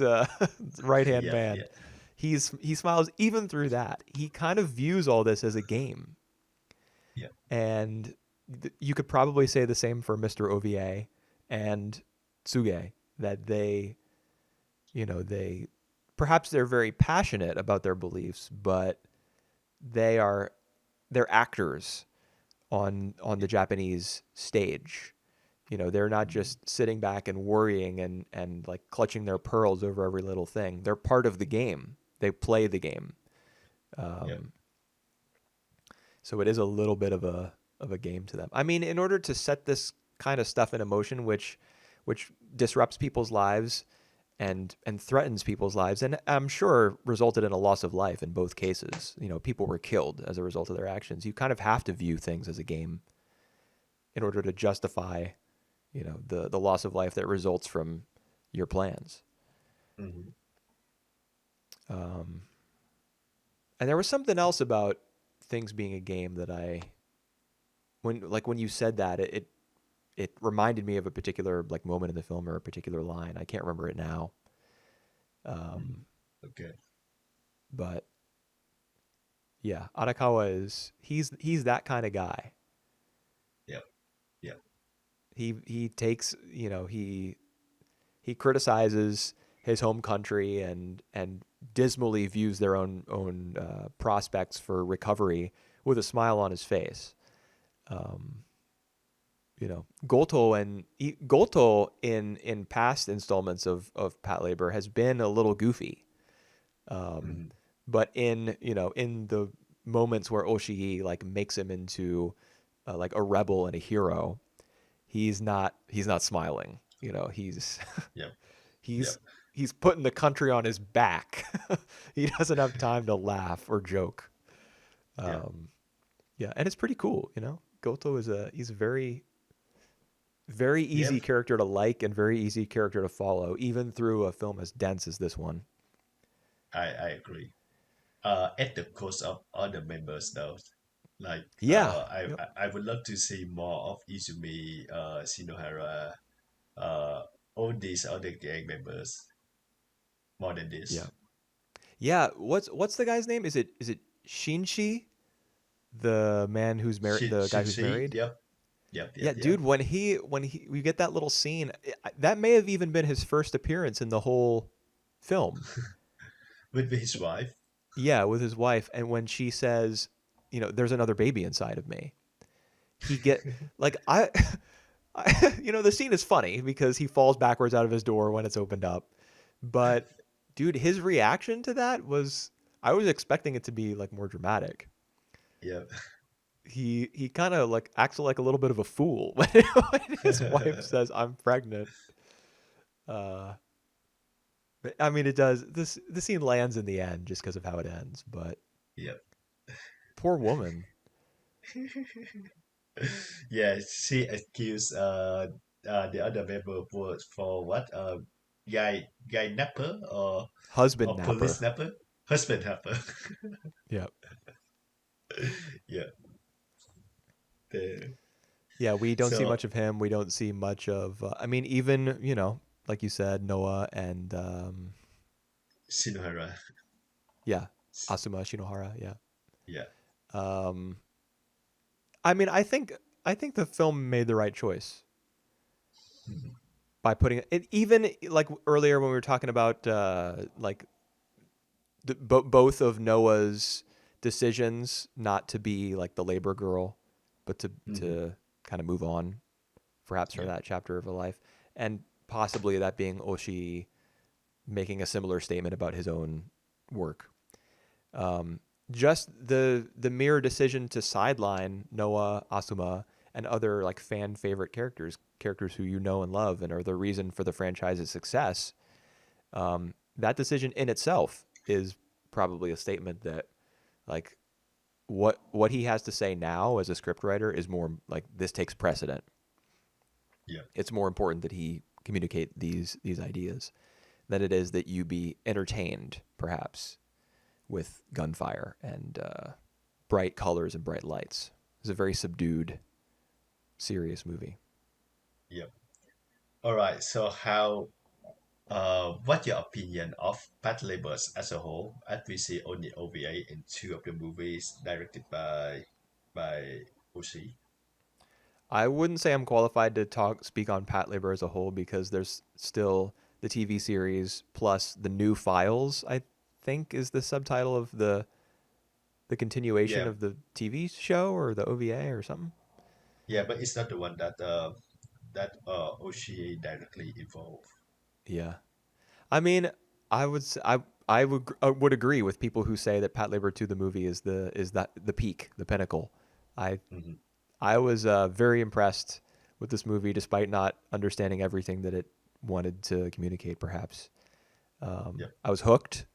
[SPEAKER 2] right hand
[SPEAKER 1] yep,
[SPEAKER 2] man."
[SPEAKER 1] yep,
[SPEAKER 2] He smiles even through that. He kind of views all this as a game,
[SPEAKER 1] yep,
[SPEAKER 2] and you could probably say the same for Mr. OVA and Tsuge, that they perhaps they're very passionate about their beliefs, but they are they're actors on the Japanese stage. They're not
[SPEAKER 1] mhm,
[SPEAKER 2] just sitting back and worrying and like clutching their pearls over every little thing. They're part of the game. They play the game.
[SPEAKER 1] yep,
[SPEAKER 2] Um, so it is a little bit of a game to them. I mean, in order to set this kind of stuff in motion, which disrupts people's lives and threatens people's lives, and I'm sure resulted in a loss of life in both cases. People were killed as a result of their actions. You kind of have to view things as a game in order to justify, the loss of life that results from your plans.
[SPEAKER 1] mhm,
[SPEAKER 2] Um, and there was something else about things being a game that when you said that, it reminded me of a particular like moment in the film or a particular line. I can't remember it now.
[SPEAKER 1] mhm.
[SPEAKER 2] Um,
[SPEAKER 1] Okay.
[SPEAKER 2] but yeah, Arakawa he's that kind of guy.
[SPEAKER 1] Yep, yep,
[SPEAKER 2] He takes, he criticizes his home country and dismally views their own prospects for recovery with a smile on his face. Um, Goto in past installments of Patlabor has been a little goofy,
[SPEAKER 1] mhm,
[SPEAKER 2] but in the moments where Oshii like makes him into like a rebel and a hero, he's not smiling.
[SPEAKER 1] yep,
[SPEAKER 2] He's
[SPEAKER 1] yep,
[SPEAKER 2] he's putting the country on his back. He doesn't have time to laugh or joke.
[SPEAKER 1] yep,
[SPEAKER 2] Um, yeah, and it's pretty cool. Goto he's a very very easy
[SPEAKER 1] yep.
[SPEAKER 2] character to like and very easy character to follow, even through a film as dense as this one.
[SPEAKER 1] I agree. At the cost of other members though. Like
[SPEAKER 2] Yeah. Yep.
[SPEAKER 1] I would love to see more of Izumi, Shinohara, uh, all these other gang members more than
[SPEAKER 2] Yeah.
[SPEAKER 1] this.
[SPEAKER 2] Yeah. What's the guy's name? Is it Shinshi, the man who's married, the guy who's
[SPEAKER 1] Shinji,
[SPEAKER 2] married?
[SPEAKER 1] yep, yep,
[SPEAKER 2] Yeah,
[SPEAKER 1] yep, yep.
[SPEAKER 2] dude. When we get that little scene, that may have even been his first appearance in the whole film.
[SPEAKER 1] With his wife.
[SPEAKER 2] Yeah, with his wife, and when she says, "There's another baby inside of me," he get like the scene is funny because he falls backwards out of his door when it's opened up, but dude, his reaction to that was, I was expecting it to be like more dramatic.
[SPEAKER 1] Yep.
[SPEAKER 2] He kind of like acts like a little bit of a fool when his wife says, "I'm pregnant." Uh, but, I mean, it does. The scene lands in the end just because of how it ends, but
[SPEAKER 1] Yep.
[SPEAKER 2] poor woman.
[SPEAKER 1] Yeah, she accused the other member for what guy napper
[SPEAKER 2] Husband
[SPEAKER 1] or police
[SPEAKER 2] napper.
[SPEAKER 1] napper, husband napper.
[SPEAKER 2] Yeah.
[SPEAKER 1] Yeah. The,
[SPEAKER 2] Yeah, we don't see
[SPEAKER 1] so
[SPEAKER 2] much of him. We don't see much of. I mean, even like you said, Noah and
[SPEAKER 1] Shinohara.
[SPEAKER 2] yeah, Asuma Shinohara. Yeah.
[SPEAKER 1] Yeah.
[SPEAKER 2] Um, I mean, I think the film made the right choice
[SPEAKER 1] Mhm.
[SPEAKER 2] by putting it. Even like earlier when we were talking about like both of Noah's decisions not to be like the labor girl, but to
[SPEAKER 1] Mhm.
[SPEAKER 2] to kind of move on, perhaps from
[SPEAKER 1] Yeah.
[SPEAKER 2] that chapter of her life, and possibly that being Oshi making a similar statement about his own work. Um, just the mere decision to sideline Noah, Asuma, and other like fan favorite characters who you know and love and are the reason for the franchise's success. That decision in itself is probably a statement that like what he has to say now as a scriptwriter is more like this takes precedent.
[SPEAKER 1] Yeah.
[SPEAKER 2] It's more important that he communicate these ideas than it is that you be entertained, perhaps, with gunfire and bright colors and bright lights. It's a very subdued, serious movie.
[SPEAKER 1] Yeah. All right. So how what's your opinion of Patlabor as a whole? As we see only OVA in two of the movies directed by Oshii.
[SPEAKER 2] I wouldn't say I'm qualified to speak on Patlabor as a whole because there's still the TV series plus the new files. I think is the subtitle of the continuation
[SPEAKER 1] Yeah,
[SPEAKER 2] of the TV show or the OVA or something.
[SPEAKER 1] yeah, but it's not the one that Oshii directly involved.
[SPEAKER 2] Yeah, I mean, I would agree with people who say that Patlabor 2 the movie is that the peak, the pinnacle. I
[SPEAKER 1] Hmm.
[SPEAKER 2] I was very impressed with this movie, despite not understanding everything that it wanted to communicate. Perhaps
[SPEAKER 1] Yep,
[SPEAKER 2] I was hooked.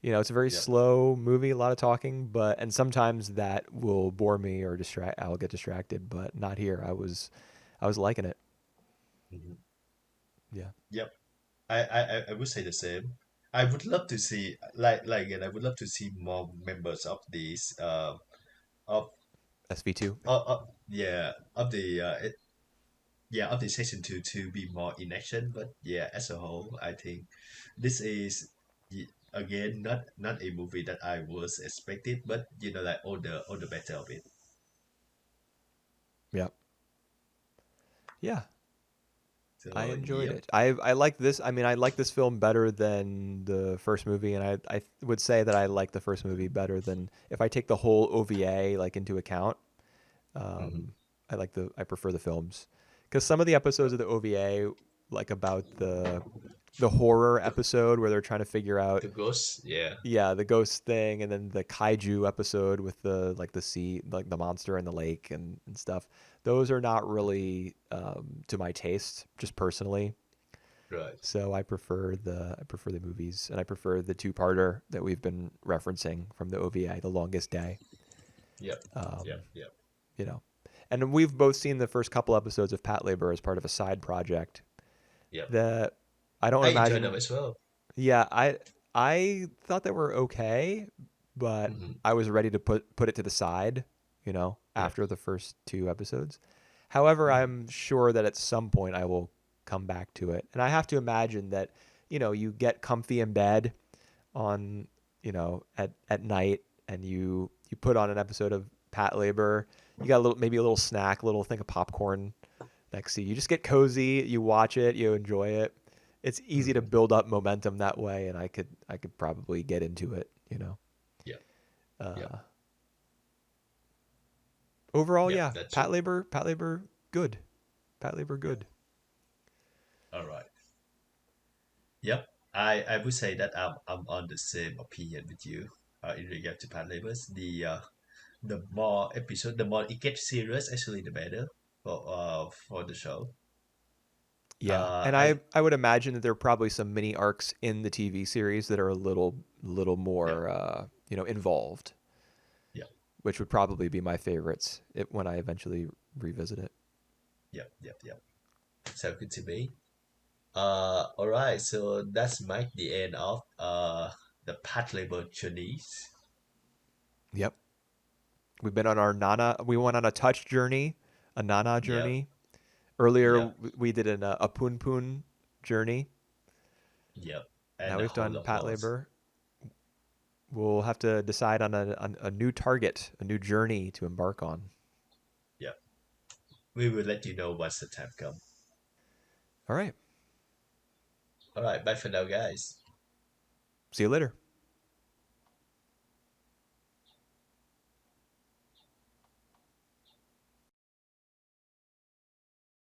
[SPEAKER 2] It's a very
[SPEAKER 1] yep.
[SPEAKER 2] slow movie, a lot of talking, and sometimes that will bore me or distract. I'll get distracted, but not here. I was liking it.
[SPEAKER 1] Hmm.
[SPEAKER 2] Yeah,
[SPEAKER 1] Yep. I would say the same. I would love to see like again, I would love to see more members of these of
[SPEAKER 2] SV2.
[SPEAKER 1] yeah of the yeah of the season two to be more in action. But yeah, as a whole, I think this is again not a movie that I was expected, but like all the better of it.
[SPEAKER 2] Yeah, yeah. I
[SPEAKER 1] So
[SPEAKER 2] enjoyed
[SPEAKER 1] yep.
[SPEAKER 2] it. I like this. I mean, I like this film better than the first movie, and I would say that I like the first movie better than if I take the whole OVA like into account.
[SPEAKER 1] Hmm.
[SPEAKER 2] I prefer the films because some of the episodes of the OVA, like about the horror episode where they're trying to figure out,
[SPEAKER 1] The ghost, yeah,
[SPEAKER 2] yeah, the ghost thing, and then the kaiju episode with the like the sea, like the monster in the lake and stuff. Those are not really to my taste, just personally.
[SPEAKER 1] right.
[SPEAKER 2] So I prefer the movies, and I prefer the two-parter that we've been referencing from the OVA, The Longest Day.
[SPEAKER 1] Yep, yep,
[SPEAKER 2] Um,
[SPEAKER 1] yep,
[SPEAKER 2] you know, and we've both seen the first couple episodes of Patlabor as part of a side project
[SPEAKER 1] yep.
[SPEAKER 2] that I don't
[SPEAKER 1] I enjoy them
[SPEAKER 2] imagine.
[SPEAKER 1] as well.
[SPEAKER 2] Yeah, I thought they were okay, but
[SPEAKER 1] Hmm.
[SPEAKER 2] I was ready to put it to the side,
[SPEAKER 1] Yeah.
[SPEAKER 2] after the first two episodes. However,
[SPEAKER 1] Hmm.
[SPEAKER 2] I'm sure that at some point I will come back to it. And I have to imagine that, you get comfy in bed on, at night and you put on an episode of Patlabor. You got a little maybe a little snack, a little thing of popcorn next to you. You just get cozy, you watch it, you enjoy it. It's easy to
[SPEAKER 1] Hmm.
[SPEAKER 2] build up momentum that way, and I could probably get into it.
[SPEAKER 1] Yep, yep,
[SPEAKER 2] Uh, Overall,
[SPEAKER 1] yep.
[SPEAKER 2] yeah,
[SPEAKER 1] That's true.
[SPEAKER 2] Patlabor, good. Patlabor,
[SPEAKER 1] Yep.
[SPEAKER 2] good.
[SPEAKER 1] All right. Yep. I would say that I'm on the same opinion with you in regard to Pad Labels. The more episode, the more it gets serious, actually, the better for the show.
[SPEAKER 2] Yeah, and
[SPEAKER 1] I
[SPEAKER 2] I would imagine that there are probably some mini arcs in the TV series that are a little
[SPEAKER 1] Yep,
[SPEAKER 2] more involved,
[SPEAKER 1] yep,
[SPEAKER 2] which would probably be my favorites when I eventually revisit it.
[SPEAKER 1] yep. Sounds good to me. All right. So that's mark the end of the Pad Label journeys.
[SPEAKER 2] Yep, we've been on our Nana. We went on a touch journey, a Nana
[SPEAKER 1] Yep,
[SPEAKER 2] journey. Earlier,
[SPEAKER 1] yep,
[SPEAKER 2] we did a Pun Pun journey.
[SPEAKER 1] yep,
[SPEAKER 2] Now
[SPEAKER 1] and a
[SPEAKER 2] we've
[SPEAKER 1] whole
[SPEAKER 2] done
[SPEAKER 1] lot
[SPEAKER 2] Pat
[SPEAKER 1] more.
[SPEAKER 2] Labor. We'll have to decide on a new target, a new journey to embark on.
[SPEAKER 1] Yep. We will let you know once the time comes.
[SPEAKER 2] All right.
[SPEAKER 1] All right. Bye for now, guys.
[SPEAKER 2] See you later.